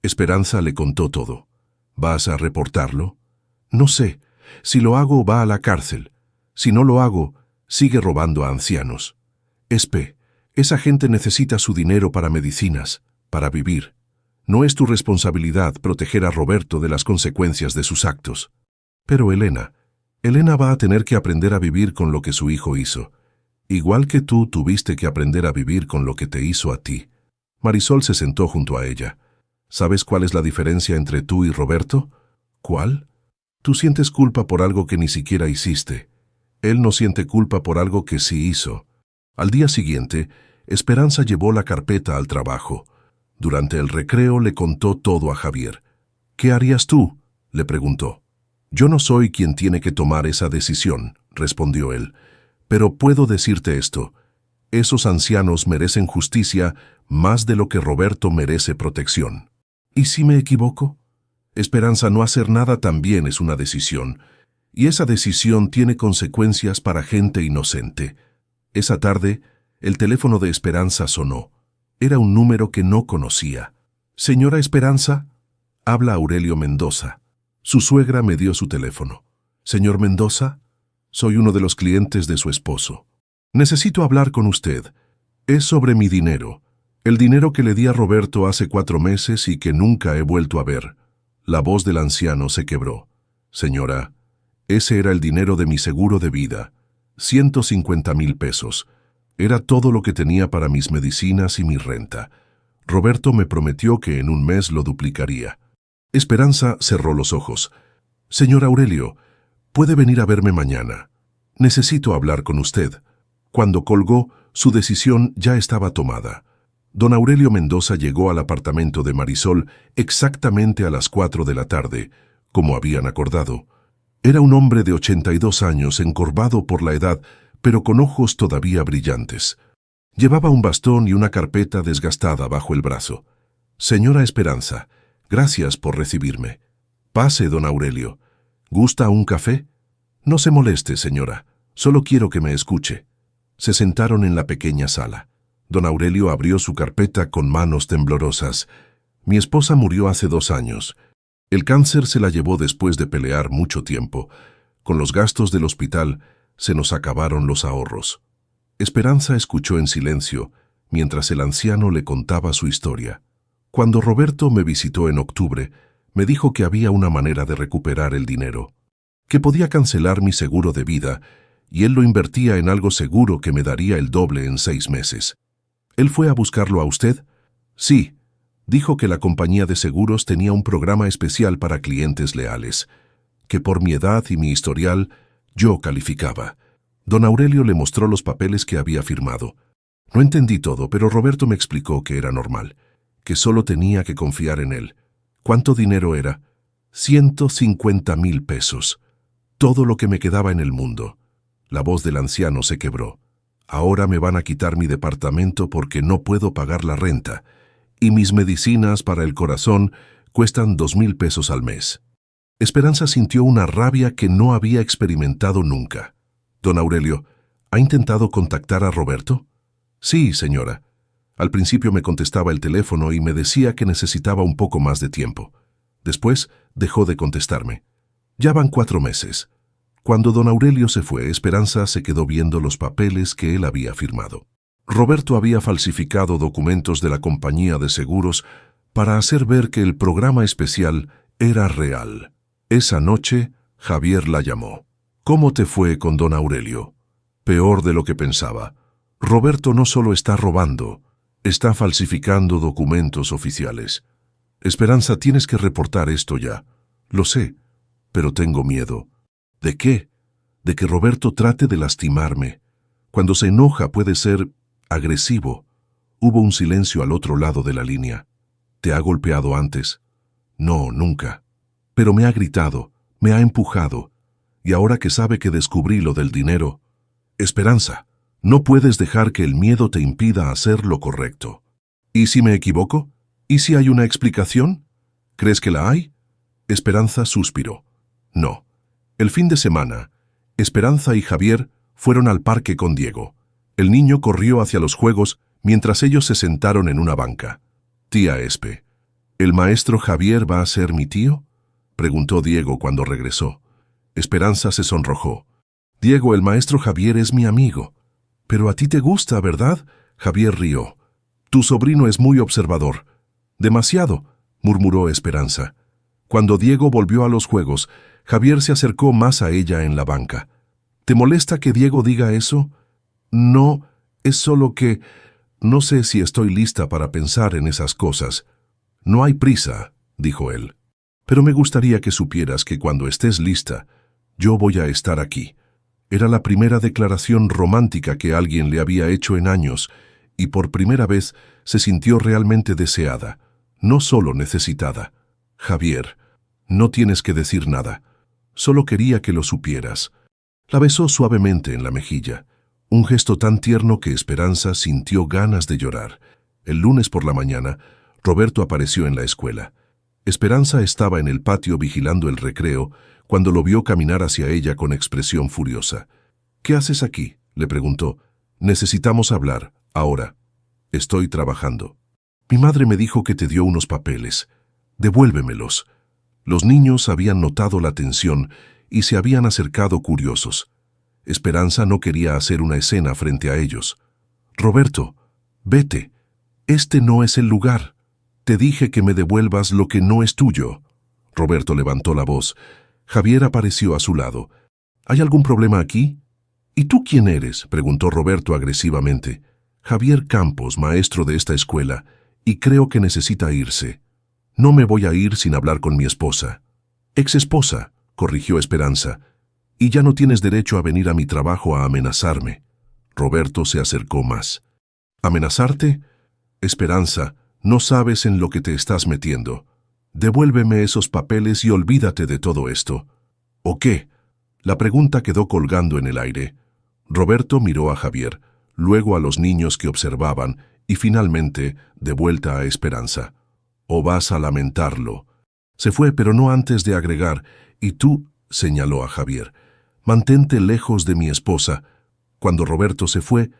Esperanza le contó todo. ¿Vas a reportarlo? No sé. Si lo hago, va a la cárcel. Si no lo hago, sigue robando a ancianos. Esa gente necesita su dinero para medicinas, para vivir. No es tu responsabilidad proteger a Roberto de las consecuencias de sus actos. Pero Elena va a tener que aprender a vivir con lo que su hijo hizo. Igual que tú tuviste que aprender a vivir con lo que te hizo a ti. Marisol se sentó junto a ella. ¿Sabes cuál es la diferencia entre tú y Roberto? ¿Cuál? Tú sientes culpa por algo que ni siquiera hiciste. Él no siente culpa por algo que sí hizo. Al día siguiente, Esperanza llevó la carpeta al trabajo. Durante el recreo le contó todo a Javier. ¿Qué harías tú?, le preguntó. Yo no soy quien tiene que tomar esa decisión, respondió él. Pero puedo decirte esto. Esos ancianos merecen justicia más de lo que Roberto merece protección. ¿Y si me equivoco? Esperanza, no hacer nada también es una decisión. Y esa decisión tiene consecuencias para gente inocente. Esa tarde, el teléfono de Esperanza sonó. Era un número que no conocía. «Señora Esperanza», habla Aurelio Mendoza. Su suegra me dio su teléfono. «Señor Mendoza, soy uno de los clientes de su esposo. Necesito hablar con usted. Es sobre mi dinero. El dinero que le di a Roberto hace 4 meses y que nunca he vuelto a ver». La voz del anciano se quebró. «Señora, ese era el dinero de mi seguro de vida. 150,000 pesos. Era todo lo que tenía para mis medicinas y mi renta. Roberto me prometió que en un mes lo duplicaría». Esperanza cerró los ojos. «Señor Aurelio, puede venir a verme mañana. Necesito hablar con usted». Cuando colgó, su decisión ya estaba tomada. Don Aurelio Mendoza llegó al apartamento de Marisol exactamente a las 4 de la tarde, como habían acordado. Era un hombre de 82 años, encorvado por la edad, pero con ojos todavía brillantes. Llevaba un bastón y una carpeta desgastada bajo el brazo. «Señora Esperanza, gracias por recibirme. Pase, don Aurelio. ¿Gusta un café?» «No se moleste, señora. Solo quiero que me escuche». Se sentaron en la pequeña sala. Don Aurelio abrió su carpeta con manos temblorosas. «Mi esposa murió hace 2 años. El cáncer se la llevó después de pelear mucho tiempo. Con los gastos del hospital se nos acabaron los ahorros». Esperanza escuchó en silencio, mientras el anciano le contaba su historia. «Cuando Roberto me visitó en octubre, me dijo que había una manera de recuperar el dinero, que podía cancelar mi seguro de vida, y él lo invertía en algo seguro que me daría el doble en 6 meses. ¿Él fue a buscarlo a usted?» «Sí. Dijo que la compañía de seguros tenía un programa especial para clientes leales, que por mi edad y mi historial yo calificaba». Don Aurelio le mostró los papeles que había firmado. «No entendí todo, pero Roberto me explicó que era normal, que solo tenía que confiar en él». «¿Cuánto dinero era?» 150,000 pesos. Todo lo que me quedaba en el mundo». La voz del anciano se quebró. «Ahora me van a quitar mi departamento porque no puedo pagar la renta, y mis medicinas para el corazón Cuestan 2,000 pesos al mes. Esperanza sintió una rabia que no había experimentado nunca. Don Aurelio, ¿ha intentado contactar a Roberto? Sí, señora. Al principio me contestaba el teléfono y me decía que necesitaba un poco más de tiempo. Después dejó de contestarme. Ya van 4 meses. Cuando don Aurelio se fue, Esperanza se quedó viendo los papeles que él había firmado. Roberto había falsificado documentos de la compañía de seguros para hacer ver que el programa especial era real. Esa noche, Javier la llamó. ¿Cómo te fue con don Aurelio? Peor de lo que pensaba. Roberto no solo está robando, está falsificando documentos oficiales. Esperanza, tienes que reportar esto ya. Lo sé, pero tengo miedo. ¿De qué? De que Roberto trate de lastimarme. Cuando se enoja puede ser agresivo. Hubo un silencio al otro lado de la línea. ¿Te ha golpeado antes? No, nunca. Pero me ha gritado, me ha empujado. Y ahora que sabe que descubrí lo del dinero... Esperanza, no puedes dejar que el miedo te impida hacer lo correcto. ¿Y si me equivoco? ¿Y si hay una explicación? ¿Crees que la hay? Esperanza suspiró. No. El fin de semana, Esperanza y Javier fueron al parque con Diego. El niño corrió hacia los juegos mientras ellos se sentaron en una banca. Tía Espe, ¿el maestro Javier va a ser mi tío? Preguntó Diego cuando regresó. Esperanza se sonrojó. Diego, el maestro Javier es mi amigo. Pero a ti te gusta, ¿verdad? Javier rió. Tu sobrino es muy observador. Demasiado, murmuró Esperanza. Cuando Diego volvió a los juegos, Javier se acercó más a ella en la banca. ¿Te molesta que Diego diga eso? No, es solo que... No sé si estoy lista para pensar en esas cosas. No hay prisa, dijo él. Pero me gustaría que supieras que cuando estés lista, yo voy a estar aquí. Era la primera declaración romántica que alguien le había hecho en años, y por primera vez se sintió realmente deseada, no solo necesitada. Javier, no tienes que decir nada. Solo quería que lo supieras. La besó suavemente en la mejilla, un gesto tan tierno que Esperanza sintió ganas de llorar. El lunes por la mañana, Roberto apareció en la escuela. Esperanza estaba en el patio vigilando el recreo cuando lo vio caminar hacia ella con expresión furiosa. ¿Qué haces aquí?, le preguntó. Necesitamos hablar, ahora. Estoy trabajando. Mi madre me dijo que te dio unos papeles. Devuélvemelos. Los niños habían notado la tensión y se habían acercado curiosos. Esperanza no quería hacer una escena frente a ellos. Roberto, vete. Este no es el lugar. Te dije que me devuelvas lo que no es tuyo. Roberto levantó la voz. Javier apareció a su lado. ¿Hay algún problema aquí? ¿Y tú quién eres?, preguntó Roberto agresivamente. Javier Campos, maestro de esta escuela, y creo que necesita irse. No me voy a ir sin hablar con mi esposa. Ex-esposa, corrigió Esperanza. Y ya no tienes derecho a venir a mi trabajo a amenazarme. Roberto se acercó más. ¿Amenazarte? Esperanza, no sabes en lo que te estás metiendo. Devuélveme esos papeles y olvídate de todo esto. ¿O qué? La pregunta quedó colgando en el aire. Roberto miró a Javier, luego a los niños que observaban y finalmente de vuelta a Esperanza. ¿O vas a lamentarlo? Se fue, pero no antes de agregar, y tú, señaló a Javier, mantente lejos de mi esposa. Cuando Roberto se fue,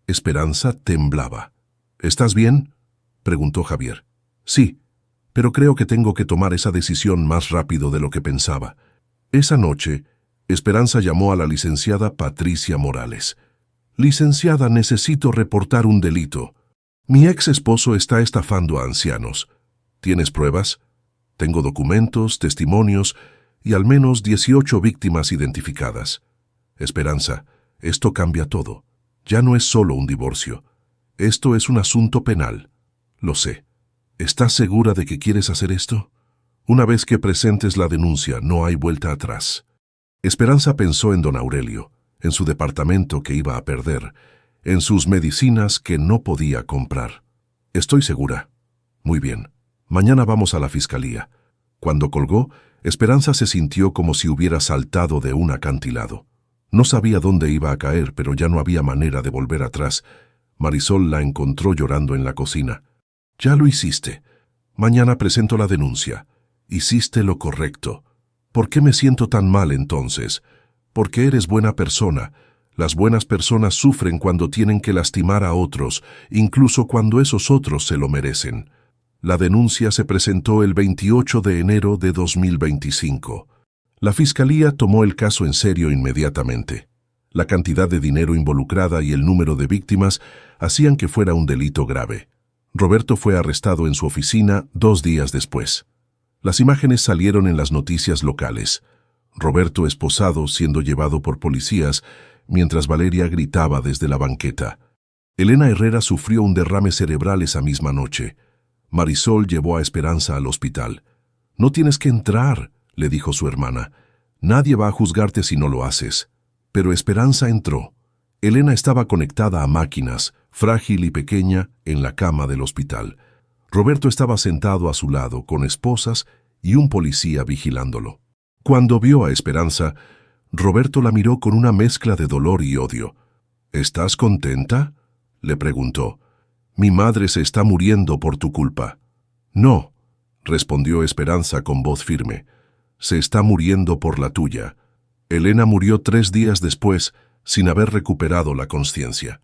Esperanza temblaba. ¿Estás bien?, preguntó Javier. Sí, pero creo que tengo que tomar esa decisión más rápido de lo que pensaba. Esa noche, Esperanza llamó a la licenciada Patricia Morales. Licenciada, necesito reportar un delito. Mi ex esposo está estafando a ancianos. ¿Tienes pruebas? Tengo documentos, testimonios y al menos 18 víctimas identificadas. Esperanza, esto cambia todo. Ya no es solo un divorcio. Esto es un asunto penal. Lo sé. ¿Estás segura de que quieres hacer esto? Una vez que presentes la denuncia, no hay vuelta atrás. Esperanza pensó en don Aurelio, en su departamento que iba a perder, en sus medicinas que no podía comprar. Estoy segura. Muy bien. Mañana vamos a la fiscalía. Cuando colgó, Esperanza se sintió como si hubiera saltado de un acantilado. No sabía dónde iba a caer, pero ya no había manera de volver atrás. Marisol la encontró llorando en la cocina. «Ya lo hiciste. Mañana presento la denuncia. Hiciste lo correcto. ¿Por qué me siento tan mal entonces? Porque eres buena persona. Las buenas personas sufren cuando tienen que lastimar a otros, incluso cuando esos otros se lo merecen. La denuncia se presentó el 28 de enero de 2025. La Fiscalía tomó el caso en serio inmediatamente. La cantidad de dinero involucrada y el número de víctimas hacían que fuera un delito grave. Roberto fue arrestado en su oficina 2 días después. Las imágenes salieron en las noticias locales. Roberto esposado siendo llevado por policías, mientras Valeria gritaba desde la banqueta. Elena Herrera sufrió un derrame cerebral esa misma noche. Marisol llevó a Esperanza al hospital. «No tienes que entrar», le dijo su hermana. «Nadie va a juzgarte si no lo haces». Pero Esperanza entró. Elena estaba conectada a máquinas, frágil y pequeña, en la cama del hospital. Roberto estaba sentado a su lado, con esposas y un policía vigilándolo. Cuando vio a Esperanza, Roberto la miró con una mezcla de dolor y odio. «¿Estás contenta?», le preguntó. «Mi madre se está muriendo por tu culpa». «No», respondió Esperanza con voz firme. «Se está muriendo por la tuya». Elena murió 3 días después, sin haber recuperado la conciencia.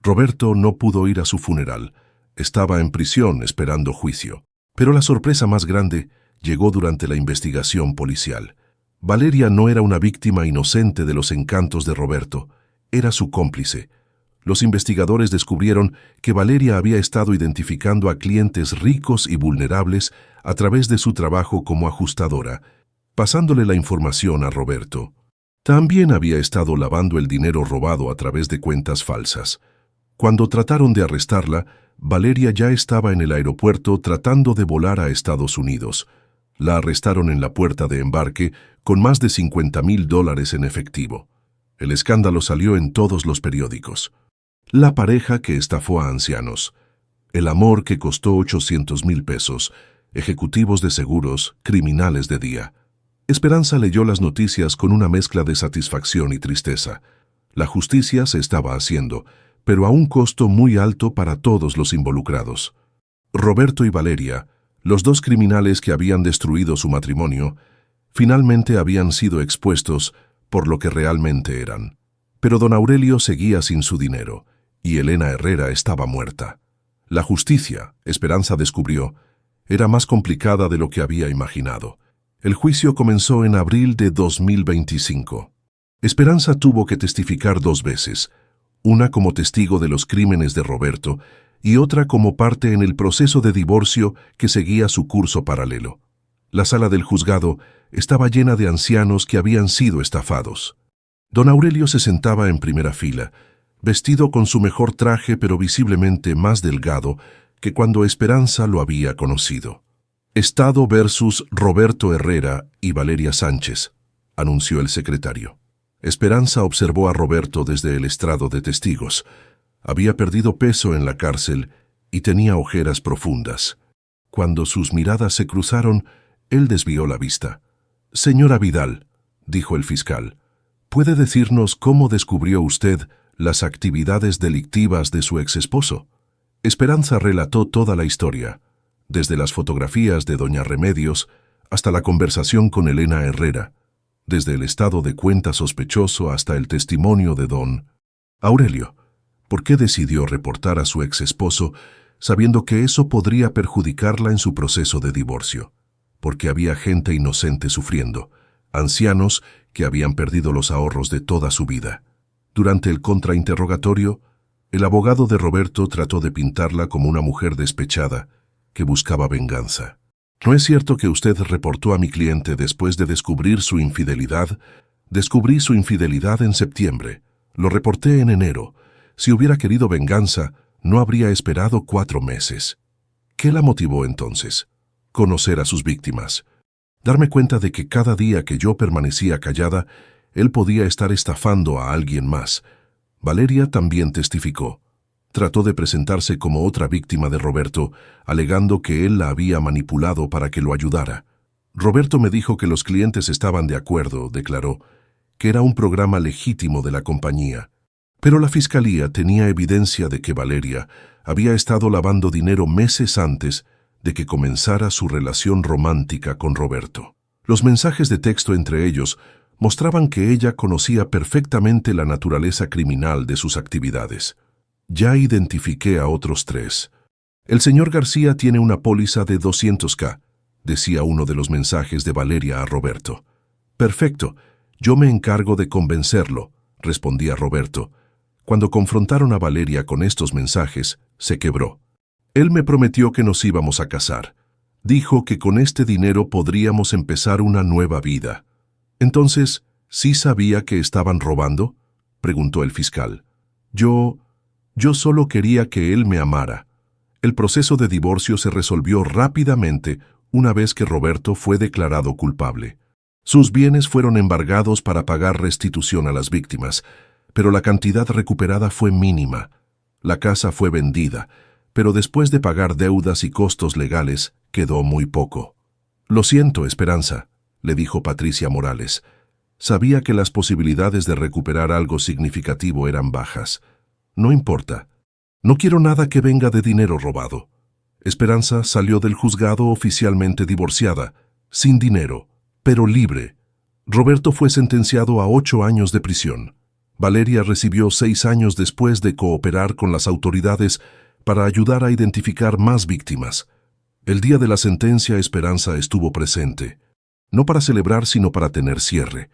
Roberto no pudo ir a su funeral. Estaba en prisión esperando juicio. Pero la sorpresa más grande llegó durante la investigación policial. Valeria no era una víctima inocente de los encantos de Roberto, era su cómplice. Los investigadores descubrieron que Valeria había estado identificando a clientes ricos y vulnerables a través de su trabajo como ajustadora, pasándole la información a Roberto. También había estado lavando el dinero robado a través de cuentas falsas. Cuando trataron de arrestarla, Valeria ya estaba en el aeropuerto tratando de volar a Estados Unidos. La arrestaron en la puerta de embarque con más de $50,000 en efectivo. El escándalo salió en todos los periódicos. La pareja que estafó a ancianos. El amor que costó $800,000. Ejecutivos de seguros, criminales de día. Esperanza leyó las noticias con una mezcla de satisfacción y tristeza. La justicia se estaba haciendo, pero a un costo muy alto para todos los involucrados. Roberto y Valeria, los 2 criminales que habían destruido su matrimonio, finalmente habían sido expuestos por lo que realmente eran. Pero don Aurelio seguía sin su dinero, y Elena Herrera estaba muerta. La justicia, Esperanza descubrió, era más complicada de lo que había imaginado. El juicio comenzó en abril de 2025. Esperanza tuvo que testificar 2 veces, una como testigo de los crímenes de Roberto y otra como parte en el proceso de divorcio que seguía su curso paralelo. La sala del juzgado estaba llena de ancianos que habían sido estafados. Don Aurelio se sentaba en primera fila, vestido con su mejor traje pero visiblemente más delgado que cuando Esperanza lo había conocido. «Estado versus Roberto Herrera y Valeria Sánchez», anunció el secretario. Esperanza observó a Roberto desde el estrado de testigos. Había perdido peso en la cárcel y tenía ojeras profundas. Cuando sus miradas se cruzaron, él desvió la vista. «Señora Vidal», dijo el fiscal, «¿puede decirnos cómo descubrió usted las actividades delictivas de su exesposo?» Esperanza relató toda la historia, desde las fotografías de doña Remedios hasta la conversación con Elena Herrera, desde el estado de cuenta sospechoso hasta el testimonio de don Aurelio. ¿Por qué decidió reportar a su exesposo sabiendo que eso podría perjudicarla en su proceso de divorcio? Porque había gente inocente sufriendo, ancianos que habían perdido los ahorros de toda su vida. Durante el contrainterrogatorio, el abogado de Roberto trató de pintarla como una mujer despechada que buscaba venganza. «¿No es cierto que usted reportó a mi cliente después de descubrir su infidelidad? Descubrí su infidelidad en septiembre. Lo reporté en enero. Si hubiera querido venganza, no habría esperado 4 meses. ¿Qué la motivó entonces? Conocer a sus víctimas. Darme cuenta de que cada día que yo permanecía callada, él podía estar estafando a alguien más». Valeria también testificó. Trató de presentarse como otra víctima de Roberto, alegando que él la había manipulado para que lo ayudara. «Roberto me dijo que los clientes estaban de acuerdo», declaró, «que era un programa legítimo de la compañía». Pero la fiscalía tenía evidencia de que Valeria había estado lavando dinero meses antes de que comenzara su relación romántica con Roberto. Los mensajes de texto entre ellos mostraban que ella conocía perfectamente la naturaleza criminal de sus actividades. Ya identifiqué a otros 3. El señor García tiene una póliza de 200.000, decía uno de los mensajes de Valeria a Roberto. Perfecto, yo me encargo de convencerlo, respondía Roberto. Cuando confrontaron a Valeria con estos mensajes, se quebró. Él me prometió que nos íbamos a casar. Dijo que con este dinero podríamos empezar una nueva vida. Entonces, ¿sí sabía que estaban robando?, preguntó el fiscal. Yo solo quería que él me amara. El proceso de divorcio se resolvió rápidamente una vez que Roberto fue declarado culpable. Sus bienes fueron embargados para pagar restitución a las víctimas, pero la cantidad recuperada fue mínima. La casa fue vendida, pero después de pagar deudas y costos legales, quedó muy poco. Lo siento, Esperanza, le dijo Patricia Morales. Sabía que las posibilidades de recuperar algo significativo eran bajas. No importa. No quiero nada que venga de dinero robado. Esperanza salió del juzgado oficialmente divorciada, sin dinero, pero libre. Roberto fue sentenciado a 8 años de prisión. Valeria recibió 6 años después de cooperar con las autoridades para ayudar a identificar más víctimas. El día de la sentencia, Esperanza estuvo presente. No para celebrar, sino para tener cierre.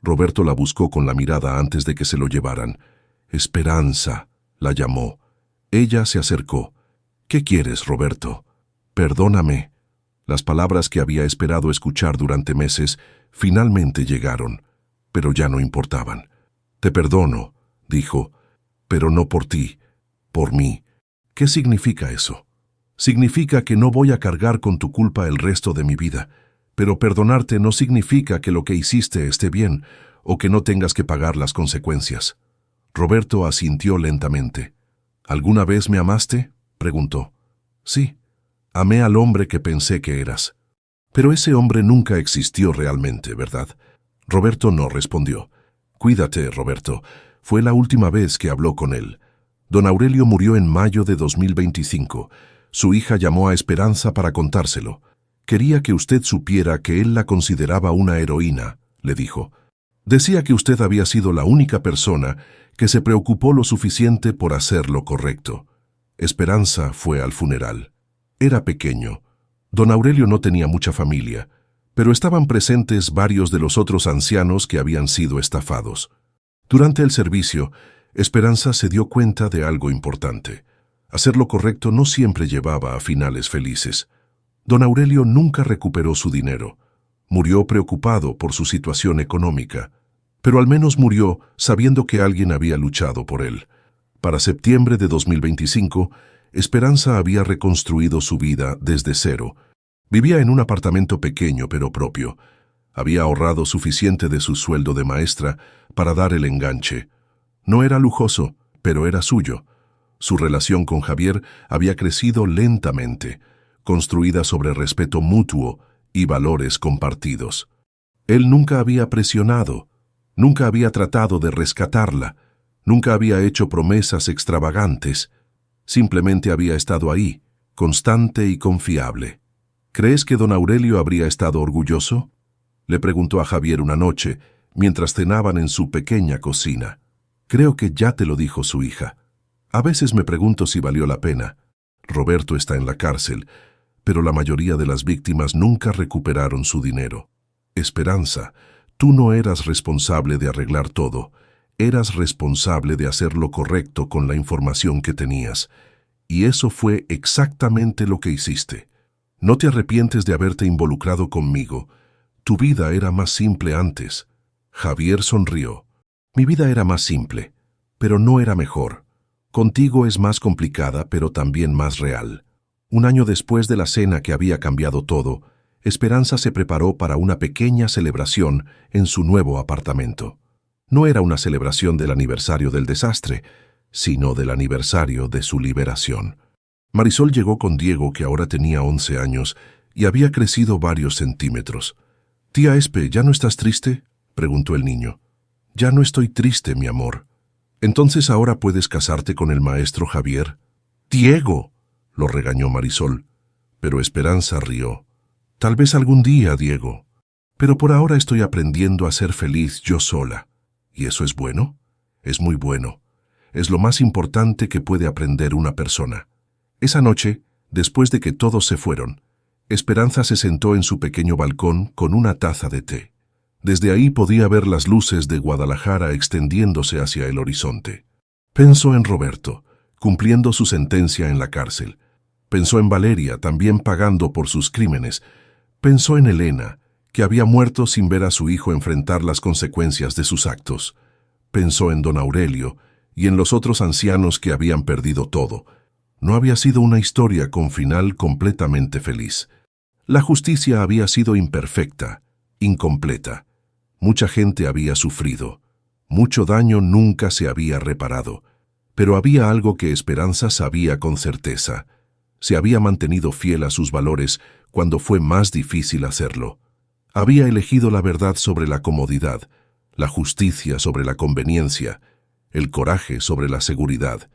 Roberto la buscó con la mirada antes de que se lo llevaran. Esperanza, la llamó. Ella se acercó. ¿Qué quieres, Roberto? Perdóname. Las palabras que había esperado escuchar durante meses finalmente llegaron, pero ya no importaban. Te perdono, dijo, pero no por ti, por mí. ¿Qué significa eso? Significa que no voy a cargar con tu culpa el resto de mi vida, pero perdonarte no significa que lo que hiciste esté bien o que no tengas que pagar las consecuencias. Roberto asintió lentamente. ¿Alguna vez me amaste?, preguntó. Sí, amé al hombre que pensé que eras. Pero ese hombre nunca existió realmente, ¿verdad? Roberto no respondió. Cuídate, Roberto. Fue la última vez que habló con él. Don Aurelio murió en mayo de 2025. Su hija llamó a Esperanza para contárselo. Quería que usted supiera que él la consideraba una heroína, le dijo. Decía que usted había sido la única persona que se preocupó lo suficiente por hacer lo correcto. Esperanza fue al funeral. Era pequeño. Don Aurelio no tenía mucha familia, pero estaban presentes varios de los otros ancianos que habían sido estafados. Durante el servicio, Esperanza se dio cuenta de algo importante. Hacer lo correcto no siempre llevaba a finales felices. Don Aurelio nunca recuperó su dinero. Murió preocupado por su situación económica, pero al menos murió sabiendo que alguien había luchado por él. Para septiembre de 2025, Esperanza había reconstruido su vida desde cero. Vivía en un apartamento pequeño pero propio. Había ahorrado suficiente de su sueldo de maestra para dar el enganche. No era lujoso, pero era suyo. Su relación con Javier había crecido lentamente, construida sobre respeto mutuo y valores compartidos. Él nunca había presionado, nunca había tratado de rescatarla, nunca había hecho promesas extravagantes. Simplemente había estado ahí, constante y confiable. ¿Crees que don Aurelio habría estado orgulloso?, le preguntó a Javier una noche, mientras cenaban en su pequeña cocina. Creo que ya te lo dijo su hija. A veces me pregunto si valió la pena. Roberto está en la cárcel, pero la mayoría de las víctimas nunca recuperaron su dinero. Esperanza, tú no eras responsable de arreglar todo. Eras responsable de hacer lo correcto con la información que tenías. Y eso fue exactamente lo que hiciste. No te arrepientes de haberte involucrado conmigo. Tu vida era más simple antes. Javier sonrió. Mi vida era más simple, pero no era mejor. Contigo es más complicada, pero también más real. Un año después de la cena que había cambiado todo, Esperanza se preparó para una pequeña celebración en su nuevo apartamento. No era una celebración del aniversario del desastre, sino del aniversario de su liberación. Marisol llegó con Diego, que ahora tenía 11 años, y había crecido varios centímetros. «Tía Espe, ¿ya no estás triste?», preguntó el niño. «Ya no estoy triste, mi amor». «¿Entonces ahora puedes casarte con el maestro Javier?» «¡Diego!», lo regañó Marisol. Pero Esperanza rió. Tal vez algún día, Diego. Pero por ahora estoy aprendiendo a ser feliz yo sola. ¿Y eso es bueno? Es muy bueno. Es lo más importante que puede aprender una persona. Esa noche, después de que todos se fueron, Esperanza se sentó en su pequeño balcón con una taza de té. Desde ahí podía ver las luces de Guadalajara extendiéndose hacia el horizonte. Pensó en Roberto, cumpliendo su sentencia en la cárcel. Pensó en Valeria, también pagando por sus crímenes. Pensó en Elena, que había muerto sin ver a su hijo enfrentar las consecuencias de sus actos. Pensó en don Aurelio y en los otros ancianos que habían perdido todo. No había sido una historia con final completamente feliz. La justicia había sido imperfecta, incompleta. Mucha gente había sufrido. Mucho daño nunca se había reparado. Pero había algo que Esperanza sabía con certeza. Se había mantenido fiel a sus valores cuando fue más difícil hacerlo. Había elegido la verdad sobre la comodidad, la justicia sobre la conveniencia, el coraje sobre la seguridad.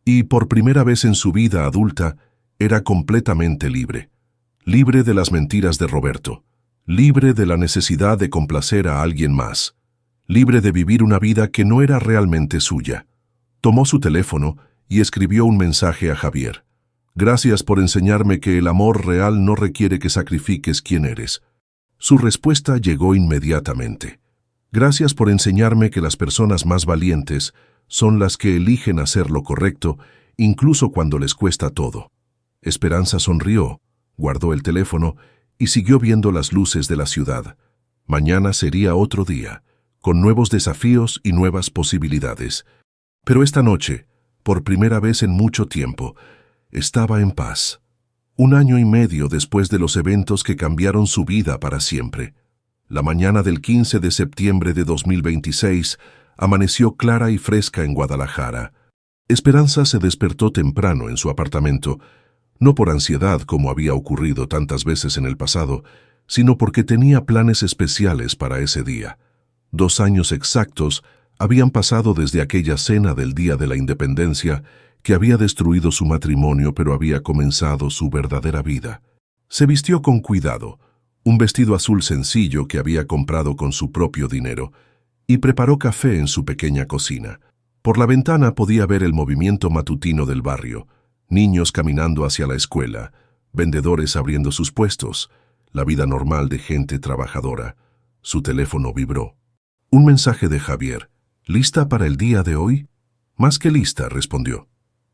Y por primera vez en su vida adulta, era completamente libre. Libre de las mentiras de Roberto. Libre de la necesidad de complacer a alguien más. Libre de vivir una vida que no era realmente suya. Tomó su teléfono y escribió un mensaje a Javier. Gracias por enseñarme que el amor real no requiere que sacrifiques quién eres. Su respuesta llegó inmediatamente. Gracias por enseñarme que las personas más valientes son las que eligen hacer lo correcto, incluso cuando les cuesta todo. Esperanza sonrió, guardó el teléfono y siguió viendo las luces de la ciudad. Mañana sería otro día, con nuevos desafíos y nuevas posibilidades. Pero esta noche, por primera vez en mucho tiempo, estaba en paz. 1 año y medio después de los eventos que cambiaron su vida para siempre. La mañana del 15 de septiembre de 2026 amaneció clara y fresca en Guadalajara. Esperanza se despertó temprano en su apartamento, no por ansiedad como había ocurrido tantas veces en el pasado, sino porque tenía planes especiales para ese día. 2 años exactos habían pasado desde aquella cena del Día de la Independencia que había destruido su matrimonio pero había comenzado su verdadera vida. Se vistió con cuidado, un vestido azul sencillo que había comprado con su propio dinero, y preparó café en su pequeña cocina. Por la ventana podía ver el movimiento matutino del barrio, niños caminando hacia la escuela, vendedores abriendo sus puestos, la vida normal de gente trabajadora. Su teléfono vibró. Un mensaje de Javier. ¿Lista para el día de hoy? Más que lista, respondió.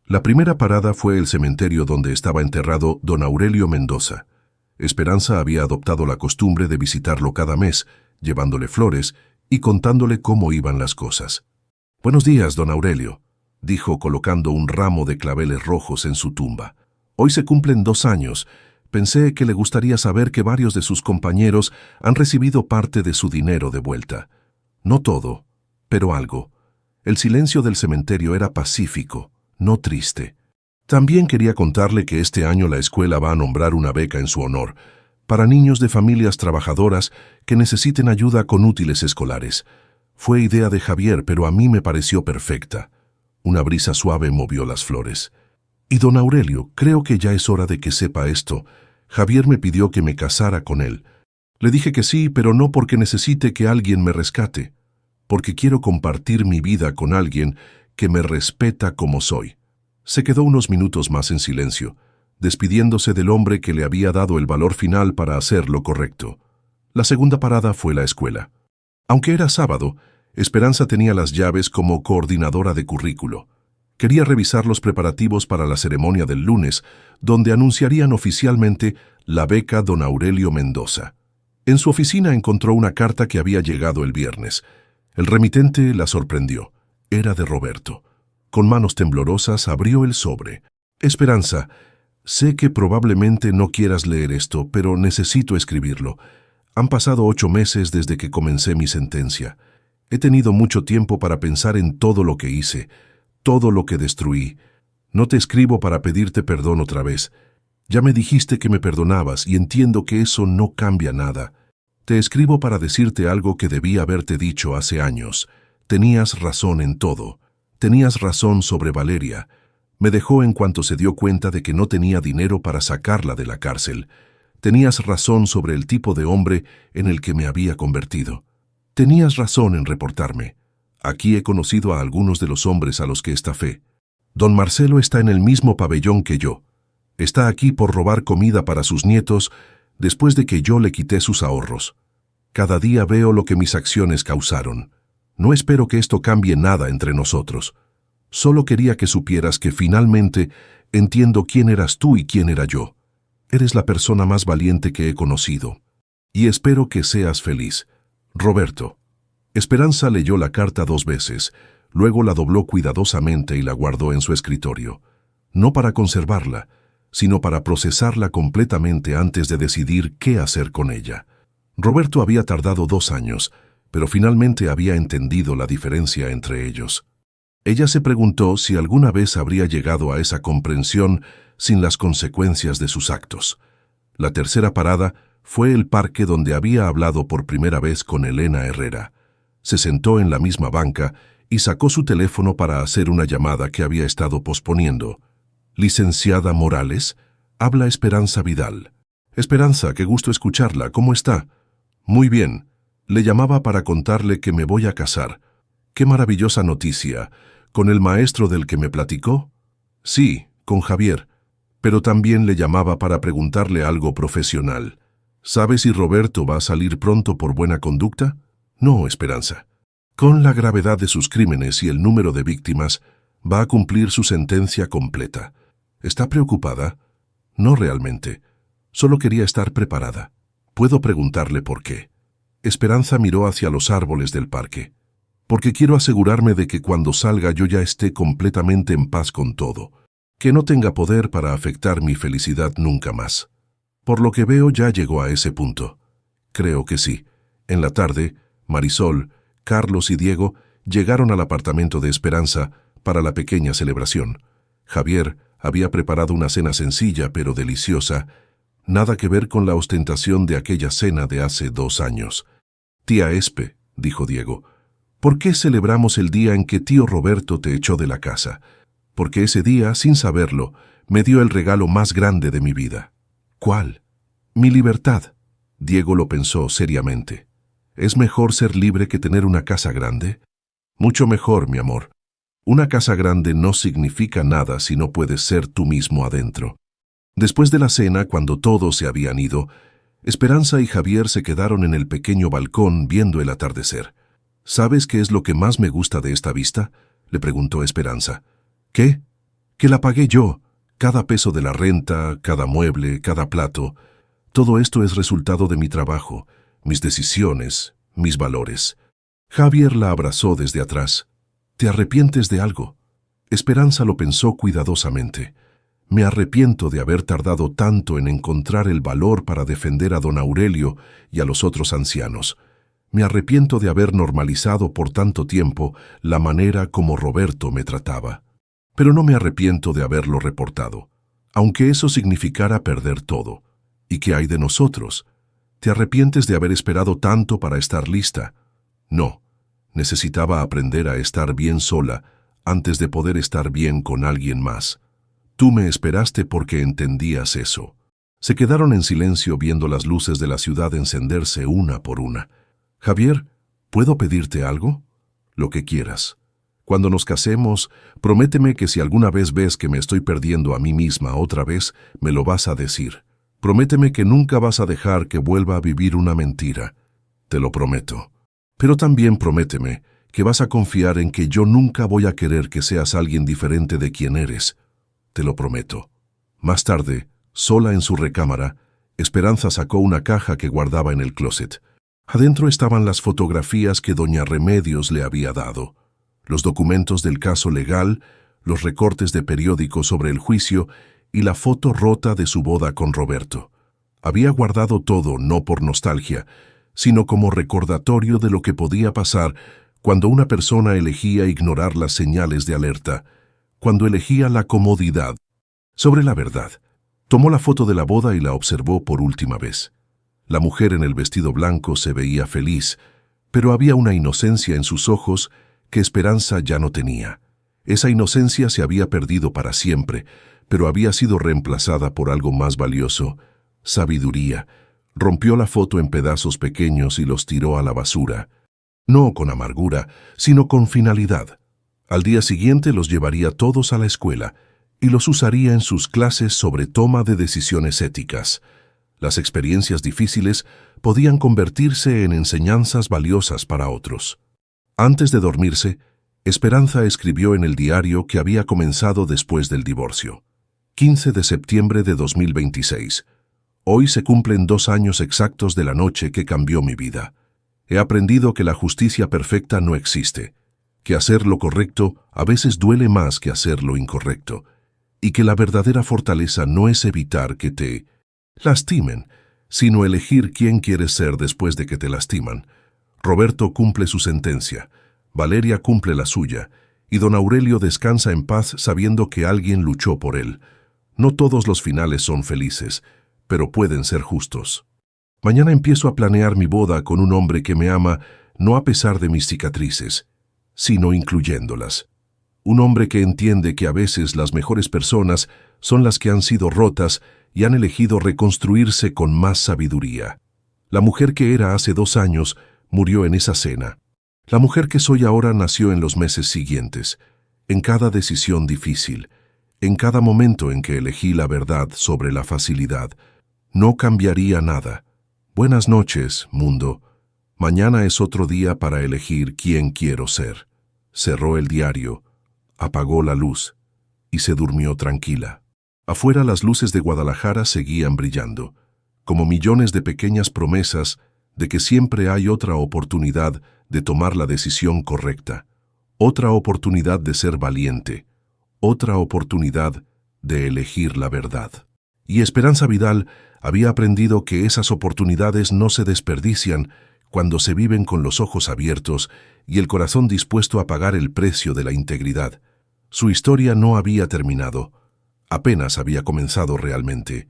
La primera parada fue el cementerio donde estaba enterrado don Aurelio Mendoza. Esperanza había adoptado la costumbre de visitarlo cada mes, llevándole flores y contándole cómo iban las cosas. «Buenos días, don Aurelio», dijo colocando un ramo de claveles rojos en su tumba. «Hoy se cumplen 2 años. Pensé que le gustaría saber que varios de sus compañeros han recibido parte de su dinero de vuelta. No todo, pero algo. El silencio del cementerio era pacífico, no triste. También quería contarle que este año la escuela va a nombrar una beca en su honor, para niños de familias trabajadoras que necesiten ayuda con útiles escolares. Fue idea de Javier, pero a mí me pareció perfecta». Una brisa suave movió las flores. «Y don Aurelio, creo que ya es hora de que sepa esto. Javier me pidió que me casara con él. Le dije que sí, pero no porque necesite que alguien me rescate, porque quiero compartir mi vida con alguien que me respeta como soy». Se quedó unos minutos más en silencio, despidiéndose del hombre que le había dado el valor final para hacer lo correcto. La segunda parada fue la escuela. Aunque era sábado, Esperanza tenía las llaves como coordinadora de currículo. Quería revisar los preparativos para la ceremonia del lunes, donde anunciarían oficialmente la beca don Aurelio Mendoza. En su oficina encontró una carta que había llegado el viernes. El remitente la sorprendió. Era de Roberto. Con manos temblorosas abrió el sobre. «Esperanza, sé que probablemente no quieras leer esto, pero necesito escribirlo. Han pasado 8 meses desde que comencé mi sentencia. He tenido mucho tiempo para pensar en todo lo que hice, todo lo que destruí. No te escribo para pedirte perdón otra vez. Ya me dijiste que me perdonabas y entiendo que eso no cambia nada. Te escribo para decirte algo que debí haberte dicho hace años. Tenías razón en todo. Tenías razón sobre Valeria. Me dejó en cuanto se dio cuenta de que no tenía dinero para sacarla de la cárcel. Tenías razón sobre el tipo de hombre en el que me había convertido. Tenías razón en reportarme. Aquí he conocido a algunos de los hombres a los que estafé. Don Marcelo está en el mismo pabellón que yo. Está aquí por robar comida para sus nietos después de que yo le quité sus ahorros. Cada día veo lo que mis acciones causaron. No espero que esto cambie nada entre nosotros. Solo quería que supieras que finalmente entiendo quién eras tú y quién era yo. Eres la persona más valiente que he conocido. Y espero que seas feliz. Roberto. Esperanza leyó la carta 2 veces, luego la dobló cuidadosamente y la guardó en su escritorio. No para conservarla, sino para procesarla completamente antes de decidir qué hacer con ella. Roberto había tardado 2 años, pero finalmente había entendido la diferencia entre ellos. Ella se preguntó si alguna vez habría llegado a esa comprensión sin las consecuencias de sus actos. La tercera parada fue el parque donde había hablado por primera vez con Elena Herrera. Se sentó en la misma banca y sacó su teléfono para hacer una llamada que había estado posponiendo. «Licenciada Morales, habla Esperanza Vidal». «Esperanza, qué gusto escucharla. ¿Cómo está?» «Muy bien. Le llamaba para contarle que me voy a casar». «Qué maravillosa noticia. ¿Con el maestro del que me platicó?» «Sí, con Javier. Pero también le llamaba para preguntarle algo profesional. ¿Sabe si Roberto va a salir pronto por buena conducta?» «No, Esperanza. Con la gravedad de sus crímenes y el número de víctimas, va a cumplir su sentencia completa. ¿Está preocupada?» «No realmente. Solo quería estar preparada. ¿Puedo preguntarle por qué?» Esperanza miró hacia los árboles del parque. «Porque quiero asegurarme de que cuando salga yo ya esté completamente en paz con todo, que no tenga poder para afectar mi felicidad nunca más. Por lo que veo ya llegó a ese punto». «Creo que sí». En la tarde, Marisol, Carlos y Diego llegaron al apartamento de Esperanza para la pequeña celebración. Javier había preparado una cena sencilla pero deliciosa, nada que ver con la ostentación de aquella cena de hace 2 años. «Tía Espe», dijo Diego, «¿por qué celebramos el día en que tío Roberto te echó de la casa?» «Porque ese día, sin saberlo, me dio el regalo más grande de mi vida». «¿Cuál?» «Mi libertad». Diego lo pensó seriamente. ¿Es mejor ser libre que tener una casa grande? Mucho mejor, mi amor. Una casa grande no significa nada si no puedes ser tú mismo adentro. Después de la cena, cuando todos se habían ido, Esperanza y Javier se quedaron en el pequeño balcón viendo el atardecer. ¿Sabes qué es lo que más me gusta de esta vista?, le preguntó Esperanza. ¿Qué? Que la pagué yo. Cada peso de la renta, cada mueble, cada plato. Todo esto es resultado de mi trabajo, mis decisiones, mis valores. Javier la abrazó desde atrás. ¿Te arrepientes de algo? Esperanza lo pensó cuidadosamente. Me arrepiento de haber tardado tanto en encontrar el valor para defender a don Aurelio y a los otros ancianos. Me arrepiento de haber normalizado por tanto tiempo la manera como Roberto me trataba. Pero no me arrepiento de haberlo reportado, aunque eso significara perder todo. ¿Y qué hay de nosotros? ¿Te arrepientes de haber esperado tanto para estar lista? No, necesitaba aprender a estar bien sola antes de poder estar bien con alguien más. Tú me esperaste porque entendías eso. Se quedaron en silencio viendo las luces de la ciudad encenderse una por una. Javier, ¿puedo pedirte algo? Lo que quieras. Cuando nos casemos, prométeme que si alguna vez ves que me estoy perdiendo a mí misma otra vez, me lo vas a decir. Prométeme que nunca vas a dejar que vuelva a vivir una mentira. Te lo prometo. Pero también prométeme que vas a confiar en que yo nunca voy a querer que seas alguien diferente de quien eres. Te lo prometo. Más tarde, sola en su recámara, Esperanza sacó una caja que guardaba en el closet. Adentro estaban las fotografías que doña Remedios le había dado, los documentos del caso legal, los recortes de periódico sobre el juicio y la foto rota de su boda con Roberto. Había guardado todo no por nostalgia, sino como recordatorio de lo que podía pasar cuando una persona elegía ignorar las señales de alerta, cuando elegía la comodidad sobre la verdad. Tomó la foto de la boda y la observó por última vez. La mujer en el vestido blanco se veía feliz, pero había una inocencia en sus ojos que Esperanza ya no tenía. Esa inocencia se había perdido para siempre, pero había sido reemplazada por algo más valioso: sabiduría. Rompió la foto en pedazos pequeños y los tiró a la basura. No con amargura, sino con finalidad. Al día siguiente los llevaría todos a la escuela y los usaría en sus clases sobre toma de decisiones éticas. Las experiencias difíciles podían convertirse en enseñanzas valiosas para otros. Antes de dormirse, Esperanza escribió en el diario que había comenzado después del divorcio. 15 de septiembre de 2026. Hoy se cumplen 2 años exactos de la noche que cambió mi vida. He aprendido que la justicia perfecta no existe, que hacer lo correcto a veces duele más que hacer lo incorrecto, y que la verdadera fortaleza no es evitar que te lastimen, sino elegir quién quieres ser después de que te lastiman. Roberto cumple su sentencia, Valeria cumple la suya, y don Aurelio descansa en paz sabiendo que alguien luchó por él. No todos los finales son felices, pero pueden ser justos. Mañana empiezo a planear mi boda con un hombre que me ama, no a pesar de mis cicatrices, sino incluyéndolas. Un hombre que entiende que a veces las mejores personas son las que han sido rotas y han elegido reconstruirse con más sabiduría. La mujer que era hace 2 años murió en esa cena. La mujer que soy ahora nació en los meses siguientes, en cada decisión difícil, en cada momento en que elegí la verdad sobre la facilidad. No cambiaría nada. Buenas noches, mundo. Mañana es otro día para elegir quién quiero ser. Cerró el diario, apagó la luz y se durmió tranquila. Afuera las luces de Guadalajara seguían brillando, como millones de pequeñas promesas de que siempre hay otra oportunidad de tomar la decisión correcta, otra oportunidad de ser valiente, otra oportunidad de elegir la verdad. Y Esperanza Vidal había aprendido que esas oportunidades no se desperdician cuando se viven con los ojos abiertos y el corazón dispuesto a pagar el precio de la integridad. Su historia no había terminado, apenas había comenzado realmente.